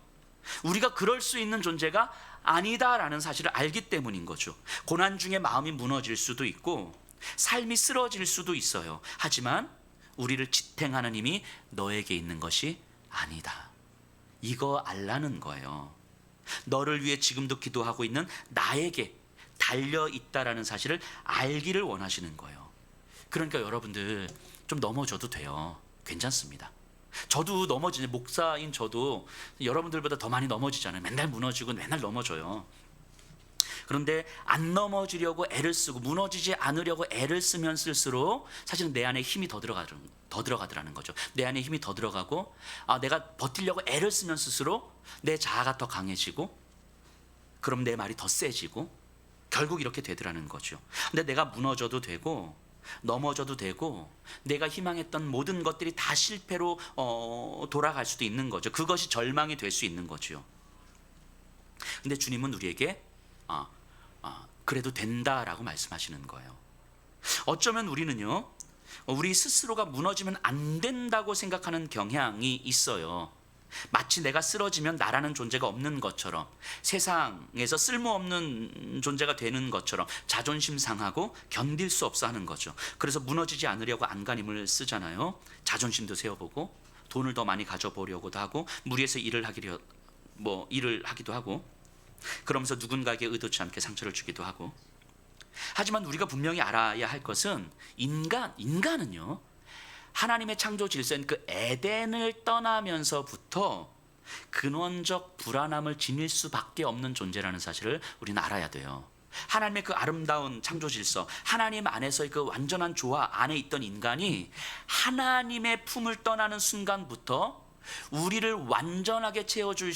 우리가 그럴 수 있는 존재가 아니다라는 사실을 알기 때문인 거죠. 고난 중에 마음이 무너질 수도 있고 삶이 쓰러질 수도 있어요. 하지만 우리를 지탱하는 힘이 너에게 있는 것이 아니다, 이거 알라는 거예요. 너를 위해 지금도 기도하고 있는 나에게 달려있다라는 사실을 알기를 원하시는 거예요. 그러니까 여러분들 좀 넘어져도 돼요. 괜찮습니다. 저도 넘어지는, 목사인 저도 여러분들보다 더 많이 넘어지잖아요. 맨날 무너지고 맨날 넘어져요. 그런데 안 넘어지려고 애를 쓰고 무너지지 않으려고 애를 쓰면 쓸수록 사실은 내 안에 힘이 더 들어가더라는 거죠. 내 안에 힘이 더 들어가고 내가 버티려고 애를 쓰면 쓸수록 내 자아가 더 강해지고, 그럼 내 말이 더 세지고, 결국 이렇게 되더라는 거죠. 근데 내가 무너져도 되고 넘어져도 되고 내가 희망했던 모든 것들이 다 실패로 돌아갈 수도 있는 거죠. 그것이 절망이 될 수 있는 거죠. 근데 주님은 우리에게 그래도 된다라고 말씀하시는 거예요. 어쩌면 우리는요, 우리 스스로가 무너지면 안 된다고 생각하는 경향이 있어요. 마치 내가 쓰러지면 나라는 존재가 없는 것처럼, 세상에서 쓸모없는 존재가 되는 것처럼 자존심 상하고 견딜 수 없어 하는 거죠. 그래서 무너지지 않으려고 안간힘을 쓰잖아요. 자존심도 세워보고 돈을 더 많이 가져보려고도 하고 무리해서 일을 하기도 하고, 그러면서 누군가에게 의도치 않게 상처를 주기도 하고. 하지만 우리가 분명히 알아야 할 것은, 인간은요, 하나님의 창조 질서인 그 에덴을 떠나면서부터 근원적 불안함을 지닐 수밖에 없는 존재라는 사실을 우리는 알아야 돼요. 하나님의 그 아름다운 창조 질서, 하나님 안에서의 그 완전한 조화 안에 있던 인간이 하나님의 품을 떠나는 순간부터 우리를 완전하게 채워줄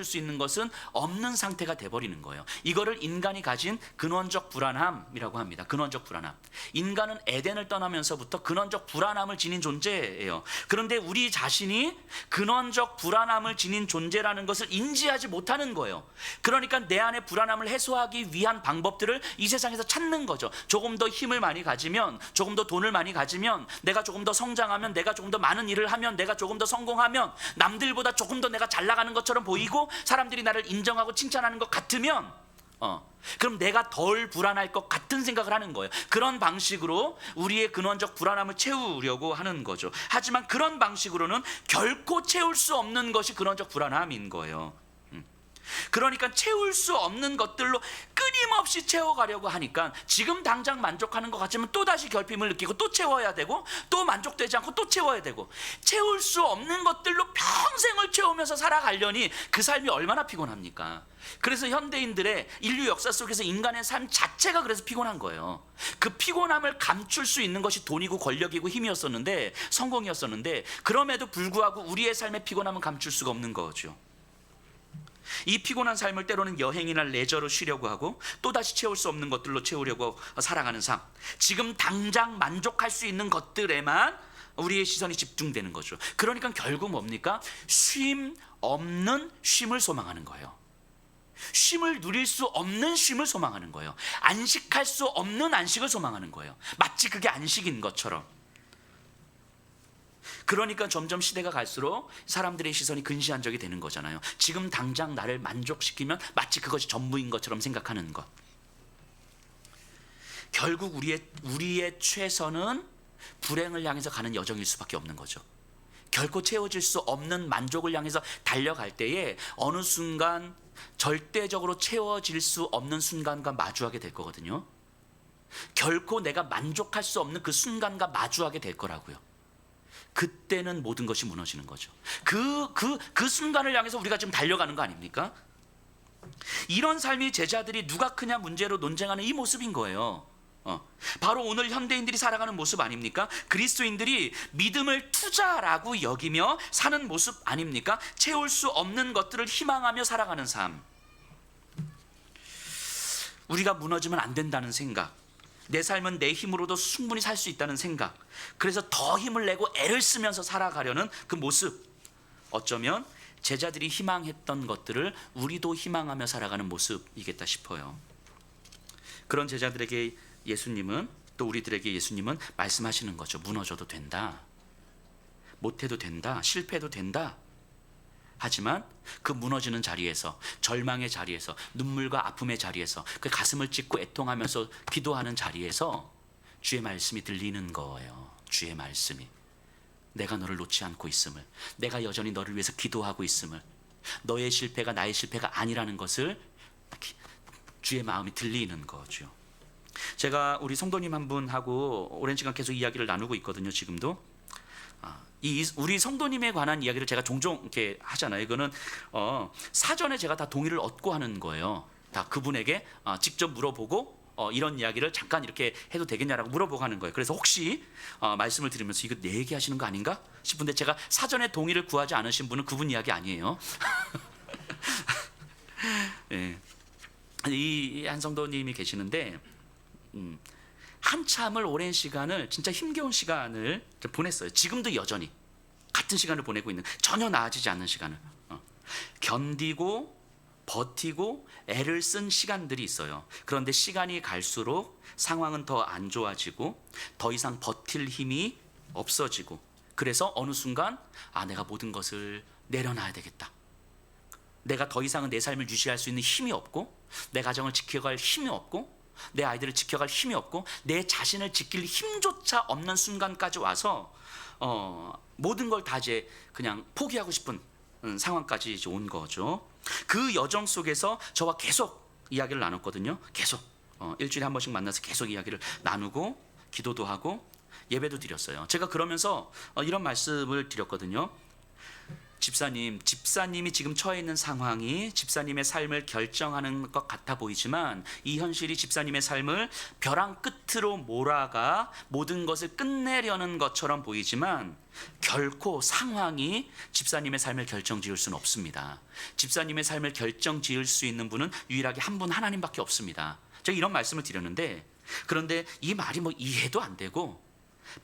수 있는 것은 없는 상태가 돼버리는 거예요. 이거를 인간이 가진 근원적 불안함이라고 합니다. 근원적 불안함. 인간은 에덴을 떠나면서부터 근원적 불안함을 지닌 존재예요. 그런데 우리 자신이 근원적 불안함을 지닌 존재라는 것을 인지하지 못하는 거예요. 그러니까 내 안에 불안함을 해소하기 위한 방법들을 이 세상에서 찾는 거죠. 조금 더 힘을 많이 가지면, 조금 더 돈을 많이 가지면, 내가 조금 더 성장하면, 내가 조금 더 많은 일을 하면, 내가 조금 더 성공하면, 남들보다 조금 더 내가 잘 나가는 것처럼 보이고 사람들이 나를 인정하고 칭찬하는 것 같으면 그럼 내가 덜 불안할 것 같은 생각을 하는 거예요. 그런 방식으로 우리의 근원적 불안함을 채우려고 하는 거죠. 하지만 그런 방식으로는 결코 채울 수 없는 것이 근원적 불안함인 거예요. 그러니까 채울 수 없는 것들로 끊임없이 채워가려고 하니까 지금 당장 만족하는 것 같지만 또다시 결핍을 느끼고 또 채워야 되고, 또 만족되지 않고 또 채워야 되고, 채울 수 없는 것들로 평생을 채우면서 살아가려니 그 삶이 얼마나 피곤합니까? 그래서 현대인들의 인류 역사 속에서 인간의 삶 자체가 그래서 피곤한 거예요. 그 피곤함을 감출 수 있는 것이 돈이고 권력이고 힘이었었는데, 성공이었었는데, 그럼에도 불구하고 우리의 삶의 피곤함은 감출 수가 없는 거죠. 이 피곤한 삶을 때로는 여행이나 레저로 쉬려고 하고, 또다시 채울 수 없는 것들로 채우려고 살아가는 삶, 지금 당장 만족할 수 있는 것들에만 우리의 시선이 집중되는 거죠. 그러니까 결국 뭡니까? 쉼 없는 쉼을 소망하는 거예요. 쉼을 누릴 수 없는 쉼을 소망하는 거예요. 안식할 수 없는 안식을 소망하는 거예요. 마치 그게 안식인 것처럼. 그러니까 점점 시대가 갈수록 사람들의 시선이 근시안적이 되는 거잖아요. 지금 당장 나를 만족시키면 마치 그것이 전부인 것처럼 생각하는 것. 결국 우리의 최선은 불행을 향해서 가는 여정일 수밖에 없는 거죠. 결코 채워질 수 없는 만족을 향해서 달려갈 때에 어느 순간 절대적으로 채워질 수 없는 순간과 마주하게 될 거거든요. 결코 내가 만족할 수 없는 그 순간과 마주하게 될 거라고요. 그때는 모든 것이 무너지는 거죠. 그 순간을 향해서 우리가 지금 달려가는 거 아닙니까? 이런 삶이 제자들이 누가 크냐 문제로 논쟁하는 이 모습인 거예요. 바로 오늘 현대인들이 살아가는 모습 아닙니까? 그리스도인들이 믿음을 투자라고 여기며 사는 모습 아닙니까? 채울 수 없는 것들을 희망하며 살아가는 삶. 우리가 무너지면 안 된다는 생각, 내 삶은 내 힘으로도 충분히 살 수 있다는 생각, 그래서 더 힘을 내고 애를 쓰면서 살아가려는 그 모습, 어쩌면 제자들이 희망했던 것들을 우리도 희망하며 살아가는 모습이겠다 싶어요. 그런 제자들에게 예수님은, 또 우리들에게 예수님은 말씀하시는 거죠. 무너져도 된다, 못해도 된다, 실패해도 된다. 하지만 그 무너지는 자리에서, 절망의 자리에서, 눈물과 아픔의 자리에서, 그 가슴을 찢고 애통하면서 기도하는 자리에서 주의 말씀이 들리는 거예요. 주의 말씀이, 내가 너를 놓지 않고 있음을, 내가 여전히 너를 위해서 기도하고 있음을, 너의 실패가 나의 실패가 아니라는 것을 주의 마음이 들리는 거죠. 제가 우리 성도님 한 분하고 오랜 시간 계속 이야기를 나누고 있거든요. 지금도 우리 성도님에 관한 이야기를 제가 종종 이렇게 하잖아요. 이거는 사전에 제가 다 동의를 얻고 하는 거예요. 다 그분에게 직접 물어보고 이런 이야기를 잠깐 이렇게 해도 되겠냐라고 물어보고 하는 거예요. 그래서 혹시 말씀을 드리면서 이거 내 얘기하시는 거 아닌가 싶은데, 제가 사전에 동의를 구하지 않으신 분은 그분 이야기 아니에요. 네. 이 한 성도님이 계시는데 한참을 오랜 시간을, 진짜 힘겨운 시간을 보냈어요. 지금도 여전히 같은 시간을 보내고 있는, 전혀 나아지지 않는 시간을 견디고 버티고 애를 쓴 시간들이 있어요. 그런데 시간이 갈수록 상황은 더 안 좋아지고 더 이상 버틸 힘이 없어지고, 그래서 어느 순간 내가 모든 것을 내려놔야 되겠다, 내가 더 이상은 내 삶을 유지할 수 있는 힘이 없고, 내 가정을 지켜갈 힘이 없고, 내 아이들을 지켜갈 힘이 없고, 내 자신을 지킬 힘조차 없는 순간까지 와서 모든 걸 다 이제 그냥 포기하고 싶은 상황까지 이제 온 거죠. 그 여정 속에서 저와 계속 이야기를 나눴거든요. 계속 일주일에 한 번씩 만나서 계속 이야기를 나누고 기도도 하고 예배도 드렸어요. 제가 그러면서 이런 말씀을 드렸거든요. 집사님이 지금 처해 있는 상황이 집사님의 삶을 결정하는 것 같아 보이지만, 이 현실이 집사님의 삶을 벼랑 끝으로 몰아가 모든 것을 끝내려는 것처럼 보이지만, 결코 상황이 집사님의 삶을 결정지을 수는 없습니다. 집사님의 삶을 결정지을 수 있는 분은 유일하게 한 분, 하나님밖에 없습니다. 제가 이런 말씀을 드렸는데, 그런데 이 말이 이해도 안 되고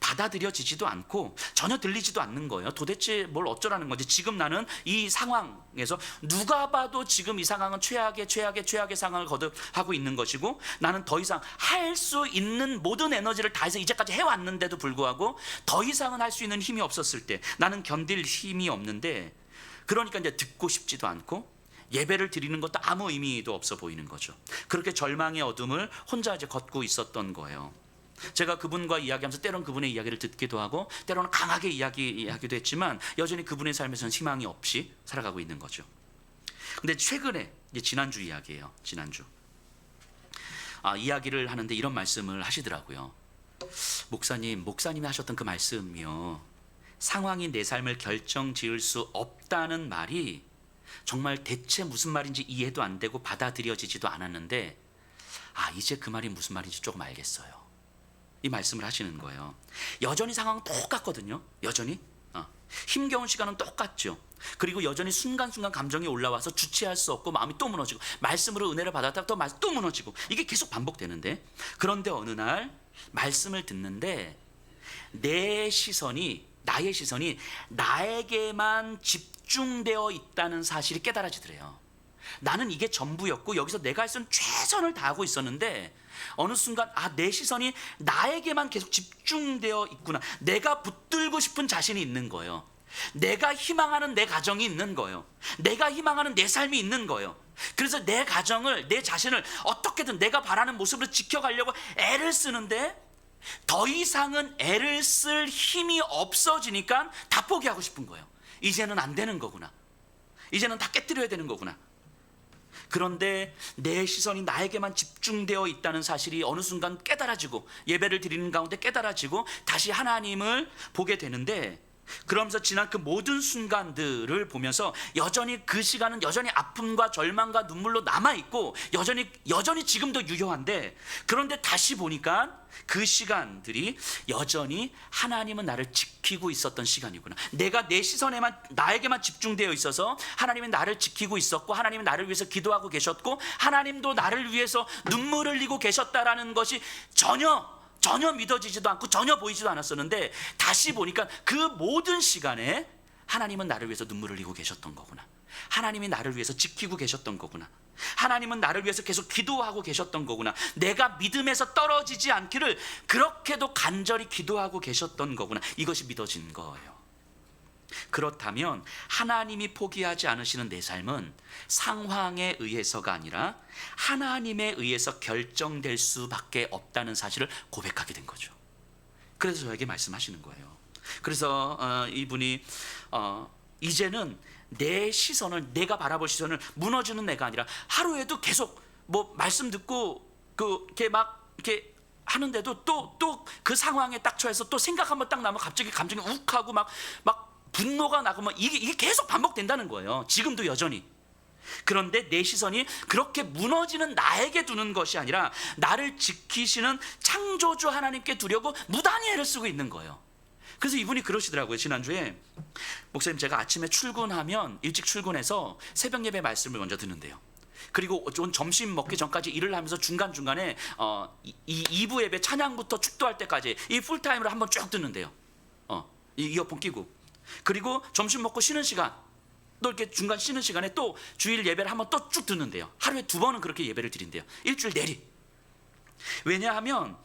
받아들여지지도 않고 전혀 들리지도 않는 거예요. 도대체 뭘 어쩌라는 건지. 지금 나는 이 상황에서 누가 봐도 지금 이 상황은 최악의 상황을 거듭하고 있는 것이고, 나는 더 이상 할 수 있는 모든 에너지를 다해서 이제까지 해왔는데도 불구하고 더 이상은 할 수 있는 힘이 없었을 때, 나는 견딜 힘이 없는데, 그러니까 이제 듣고 싶지도 않고 예배를 드리는 것도 아무 의미도 없어 보이는 거죠. 그렇게 절망의 어둠을 혼자 이제 걷고 있었던 거예요. 제가 그분과 이야기하면서 때로는 그분의 이야기를 듣기도 하고 때로는 강하게 이야기하기도 했지만, 여전히 그분의 삶에서는 희망이 없이 살아가고 있는 거죠. 근데 최근에 이제 지난주 이야기예요. 지난주 이야기를 하는데 이런 말씀을 하시더라고요. 목사님이 하셨던 그 말씀이요, 상황이 내 삶을 결정 지을 수 없다는 말이 정말 대체 무슨 말인지 이해도 안 되고 받아들여지지도 않았는데 이제 그 말이 무슨 말인지 조금 알겠어요. 이 말씀을 하시는 거예요. 여전히 상황은 똑같거든요. 여전히 힘겨운 시간은 똑같죠. 그리고 여전히 순간순간 감정이 올라와서 주체할 수 없고 마음이 또 무너지고, 말씀으로 은혜를 받았다가 또 무너지고, 이게 계속 반복되는데, 그런데 어느 날 말씀을 듣는데 나의 시선이 나에게만 집중되어 있다는 사실이 깨달아지더래요. 나는 이게 전부였고 여기서 내가 할 수 있는 최선을 다하고 있었는데 어느 순간 내 시선이 나에게만 계속 집중되어 있구나. 내가 붙들고 싶은 자신이 있는 거예요. 내가 희망하는 내 가정이 있는 거예요. 내가 희망하는 내 삶이 있는 거예요. 그래서 내 가정을, 내 자신을 어떻게든 내가 바라는 모습으로 지켜가려고 애를 쓰는데 더 이상은 애를 쓸 힘이 없어지니까 다 포기하고 싶은 거예요. 이제는 안 되는 거구나. 이제는 다 깨뜨려야 되는 거구나. 그런데 내 시선이 나에게만 집중되어 있다는 사실이 어느 순간 깨달아지고, 예배를 드리는 가운데 깨달아지고 다시 하나님을 보게 되는데, 그러면서 지난 그 모든 순간들을 보면서 여전히 그 시간은 여전히 아픔과 절망과 눈물로 남아있고 여전히 지금도 유효한데, 그런데 다시 보니까 그 시간들이 여전히 하나님은 나를 지키고 있었던 시간이구나. 내가 내 시선에만, 나에게만 집중되어 있어서 하나님은 나를 지키고 있었고, 하나님은 나를 위해서 기도하고 계셨고, 하나님도 나를 위해서 눈물을 흘리고 계셨다라는 것이 전혀 믿어지지도 않고 전혀 보이지도 않았었는데, 다시 보니까 그 모든 시간에 하나님은 나를 위해서 눈물을 흘리고 계셨던 거구나. 하나님이 나를 위해서 지키고 계셨던 거구나. 하나님은 나를 위해서 계속 기도하고 계셨던 거구나. 내가 믿음에서 떨어지지 않기를 그렇게도 간절히 기도하고 계셨던 거구나. 이것이 믿어진 거예요. 그렇다면 하나님이 포기하지 않으시는 내 삶은 상황에 의해서가 아니라 하나님에 의해서 결정될 수밖에 없다는 사실을 고백하게 된 거죠. 그래서 저에게 말씀하시는 거예요. 그래서 이분이 이제는 내 시선을, 내가 바라볼 시선을 무너지는 내가 아니라, 하루에도 계속 말씀 듣고 이렇게 하는데도 또 그 상황에 딱 처해서 또 생각 한번 딱 나면 갑자기 감정이 욱하고 막 분노가 나고 이게 계속 반복된다는 거예요. 지금도 여전히. 그런데 내 시선이 그렇게 무너지는 나에게 두는 것이 아니라 나를 지키시는 창조주 하나님께 두려고 무단히 애를 쓰고 있는 거예요. 그래서 이분이 그러시더라고요. 지난주에, 목사님, 제가 아침에 출근하면 일찍 출근해서 새벽 예배 말씀을 먼저 듣는데요. 그리고 점심 먹기 전까지 일을 하면서 중간중간에 이 2부 예배 찬양부터 축도할 때까지 이 풀타임으로 한번 쭉 듣는데요. 이 이어폰 끼고. 그리고 점심 먹고 쉬는 시간, 또 이렇게 중간 쉬는 시간에 또 주일 예배를 한번 또 쭉 듣는데요. 하루에 2번은 그렇게 예배를 드린대요. 일주일 내리. 왜냐하면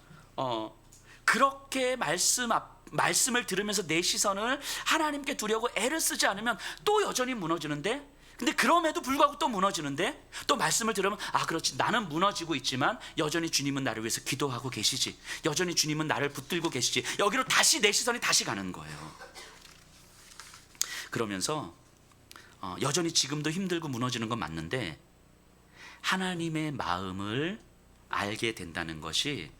그렇게 말씀을 들으면서 내 시선을 하나님께 두려고 애를 쓰지 않으면 또 여전히 무너지는데, 근데 그럼에도 불구하고 또 무너지는데, 또 말씀을 들으면 그렇지, 나는 무너지고 있지만 여전히 주님은 나를 위해서 기도하고 계시지, 여전히 주님은 나를 붙들고 계시지, 여기로 다시 내 시선이 다시 가는 거예요. 그러면서 여전히 지금도 힘들고 무너지는 건 맞는데 하나님의 마음을 알게 된다는 것이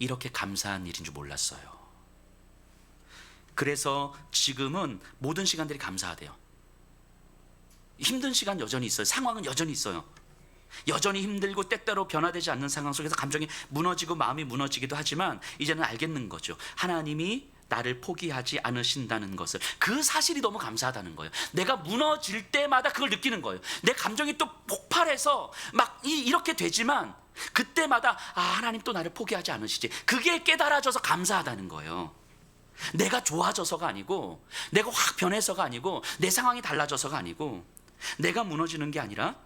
이렇게 감사한 일인 줄 몰랐어요. 그래서 지금은 모든 시간들이 감사하대요. 힘든 시간 여전히 있어요. 상황은 여전히 있어요. 여전히 힘들고 때때로 변화되지 않는 상황 속에서 감정이 무너지고 마음이 무너지기도 하지만 이제는 알겠는 거죠. 하나님이 나를 포기하지 않으신다는 것을, 그 사실이 너무 감사하다는 거예요. 내가 무너질 때마다 그걸 느끼는 거예요. 내 감정이 또 폭발해서 이렇게 되지만 그때마다 하나님 또 나를 포기하지 않으시지. 그게 깨달아져서 감사하다는 거예요. 내가 좋아져서가 아니고, 내가 확 변해서가 아니고, 내 상황이 달라져서가 아니고, 내가 무너지는 게 아니라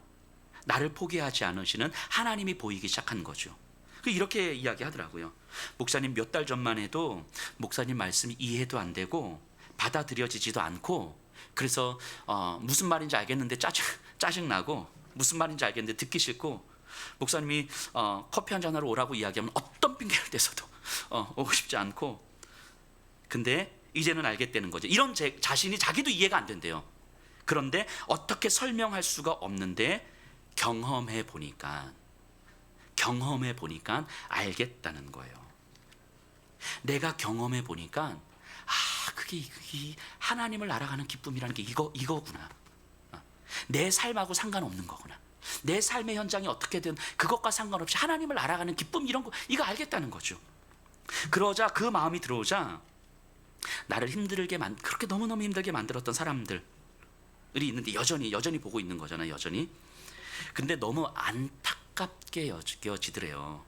나를 포기하지 않으시는 하나님이 보이기 시작한 거죠. 이렇게 이야기하더라고요. 목사님, 몇 달 전만 해도 목사님 말씀이 이해도 안 되고 받아들여지지도 않고, 그래서 무슨 말인지 알겠는데 짜증나고, 무슨 말인지 알겠는데 듣기 싫고, 목사님이 커피 한잔 하러 오라고 이야기하면 어떤 핑계를 대서도 오고 싶지 않고, 근데 이제는 알겠다는 거죠. 이런 제 자신이 자기도 이해가 안 된대요. 그런데 어떻게 설명할 수가 없는데 경험해 보니까 알겠다는 거예요. 내가 경험해 보니까 그게 하나님을 알아가는 기쁨이라는 게 이거구나. 내 삶하고 상관없는 거구나. 내 삶의 현장이 어떻게든 그것과 상관없이 하나님을 알아가는 기쁨, 이런 거, 이거 알겠다는 거죠. 그러자 그 마음이 들어오자 나를 그렇게 너무너무 힘들게 만들었던 사람들이 있는데 여전히 보고 있는 거잖아요. 여전히. 근데 너무 안타깝게 여겨지더래요.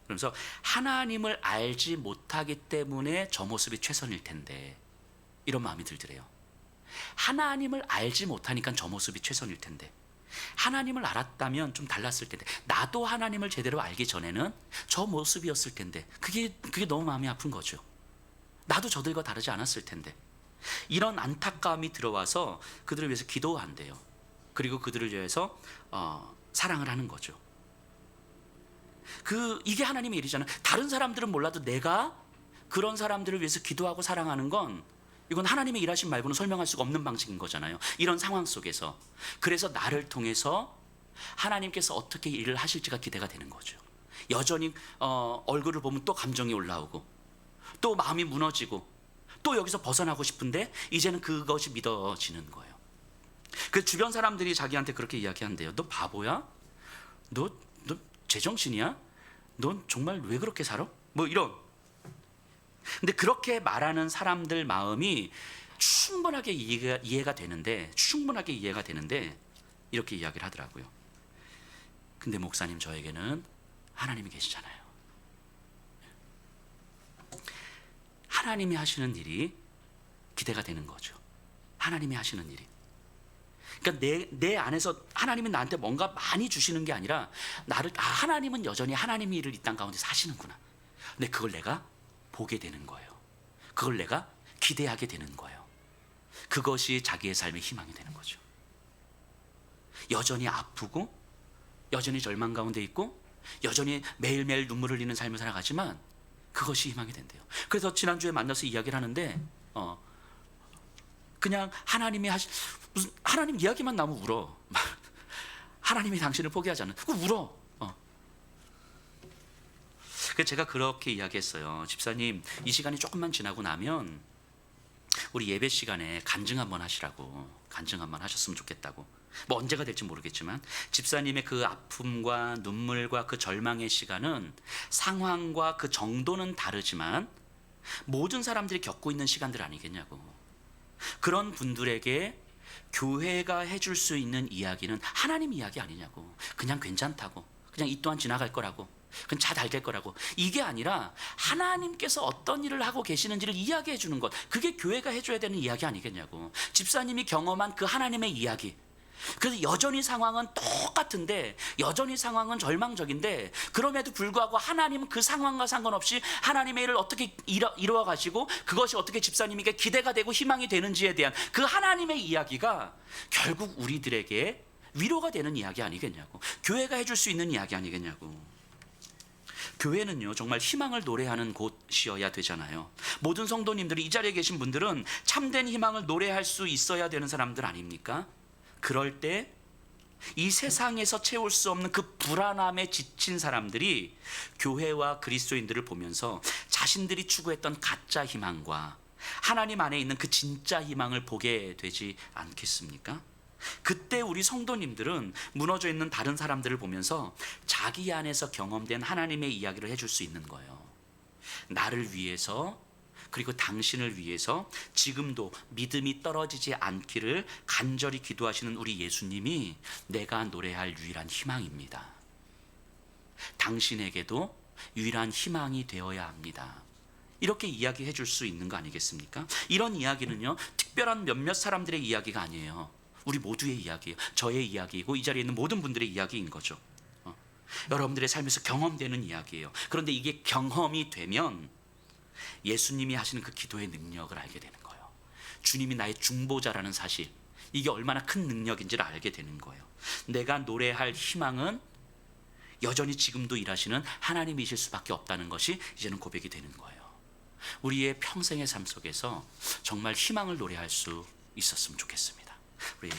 그러면서 하나님을 알지 못하기 때문에 저 모습이 최선일 텐데, 이런 마음이 들더래요. 하나님을 알지 못하니까 저 모습이 최선일 텐데, 하나님을 알았다면 좀 달랐을 텐데, 나도 하나님을 제대로 알기 전에는 저 모습이었을 텐데, 그게 너무 마음이 아픈 거죠. 나도 저들과 다르지 않았을 텐데. 이런 안타까움이 들어와서 그들을 위해서 기도한대요. 그리고 그들을 위해서 사랑을 하는 거죠. 이게 하나님의 일이잖아요. 다른 사람들은 몰라도 내가 그런 사람들을 위해서 기도하고 사랑하는 건, 이건 하나님의 일하심 말고는 설명할 수가 없는 방식인 거잖아요. 이런 상황 속에서. 그래서 나를 통해서 하나님께서 어떻게 일을 하실지가 기대가 되는 거죠. 여전히 얼굴을 보면 또 감정이 올라오고, 또 마음이 무너지고, 또 여기서 벗어나고 싶은데 이제는 그것이 믿어지는 거예요. 그 주변 사람들이 자기한테 그렇게 이야기한대요. 너 바보야? 너 제정신이야? 넌 정말 왜 그렇게 살아? 뭐 이런. 근데 그렇게 말하는 사람들 마음이 충분하게 이해가 되는데 이렇게 이야기를 하더라고요. 근데 목사님, 저에게는 하나님이 계시잖아요. 하나님이 하시는 일이 기대가 되는 거죠. 하나님이 하시는 일이. 그러니까 내 안에서 하나님이 나한테 뭔가 많이 주시는 게 아니라 하나님은 여전히 하나님의 일을 이 땅 가운데서 하시는구나. 근데 그걸 내가 보게 되는 거예요. 그걸 내가 기대하게 되는 거예요. 그것이 자기의 삶의 희망이 되는 거죠. 여전히 아프고, 여전히 절망 가운데 있고, 여전히 매일매일 눈물을 흘리는 삶을 살아가지만 그것이 희망이 된대요. 그래서 지난주에 만나서 이야기를 하는데 그냥 무슨 하나님 이야기만 나오면 울어. 하나님이 당신을 포기하지 않는, 울어. 그래서 제가 그렇게 이야기했어요. 집사님, 이 시간이 조금만 지나고 나면 우리 예배 시간에 간증 한번 하시라고, 간증 한번 하셨으면 좋겠다고. 뭐 언제가 될지 모르겠지만 집사님의 그 아픔과 눈물과 그 절망의 시간은 상황과 그 정도는 다르지만 모든 사람들이 겪고 있는 시간들 아니겠냐고. 그런 분들에게 교회가 해줄 수 있는 이야기는 하나님 이야기 아니냐고. 그냥 괜찮다고, 그냥 이 또한 지나갈 거라고, 그건 잘 알될 거라고. 이게 아니라 하나님께서 어떤 일을 하고 계시는지를 이야기해 주는 것, 그게 교회가 해줘야 되는 이야기 아니겠냐고. 집사님이 경험한 그 하나님의 이야기. 그래서 여전히 상황은 똑같은데, 여전히 상황은 절망적인데, 그럼에도 불구하고 하나님은 그 상황과 상관없이 하나님의 일을 어떻게 이루어 가시고 그것이 어떻게 집사님에게 기대가 되고 희망이 되는지에 대한 그 하나님의 이야기가 결국 우리들에게 위로가 되는 이야기 아니겠냐고. 교회가 해줄 수 있는 이야기 아니겠냐고. 교회는요, 정말 희망을 노래하는 곳이어야 되잖아요. 모든 성도님들이, 이 자리에 계신 분들은 참된 희망을 노래할 수 있어야 되는 사람들 아닙니까? 그럴 때 이 세상에서 채울 수 없는 그 불안함에 지친 사람들이 교회와 그리스도인들을 보면서 자신들이 추구했던 가짜 희망과 하나님 안에 있는 그 진짜 희망을 보게 되지 않겠습니까? 그때 우리 성도님들은 무너져 있는 다른 사람들을 보면서 자기 안에서 경험된 하나님의 이야기를 해줄 수 있는 거예요. 나를 위해서, 그리고 당신을 위해서 지금도 믿음이 떨어지지 않기를 간절히 기도하시는 우리 예수님이 내가 노래할 유일한 희망입니다. 당신에게도 유일한 희망이 되어야 합니다. 이렇게 이야기해 줄 수 있는 거 아니겠습니까? 이런 이야기는요, 특별한 몇몇 사람들의 이야기가 아니에요. 우리 모두의 이야기예요. 저의 이야기이고 이 자리에 있는 모든 분들의 이야기인 거죠. 여러분들의 삶에서 경험되는 이야기예요. 그런데 이게 경험이 되면 예수님이 하시는 그 기도의 능력을 알게 되는 거예요. 주님이 나의 중보자라는 사실, 이게 얼마나 큰 능력인지를 알게 되는 거예요. 내가 노래할 희망은 여전히 지금도 일하시는 하나님이실 수밖에 없다는 것이 이제는 고백이 되는 거예요. 우리의 평생의 삶 속에서 정말 희망을 노래할 수 있었으면 좋겠습니다. 우리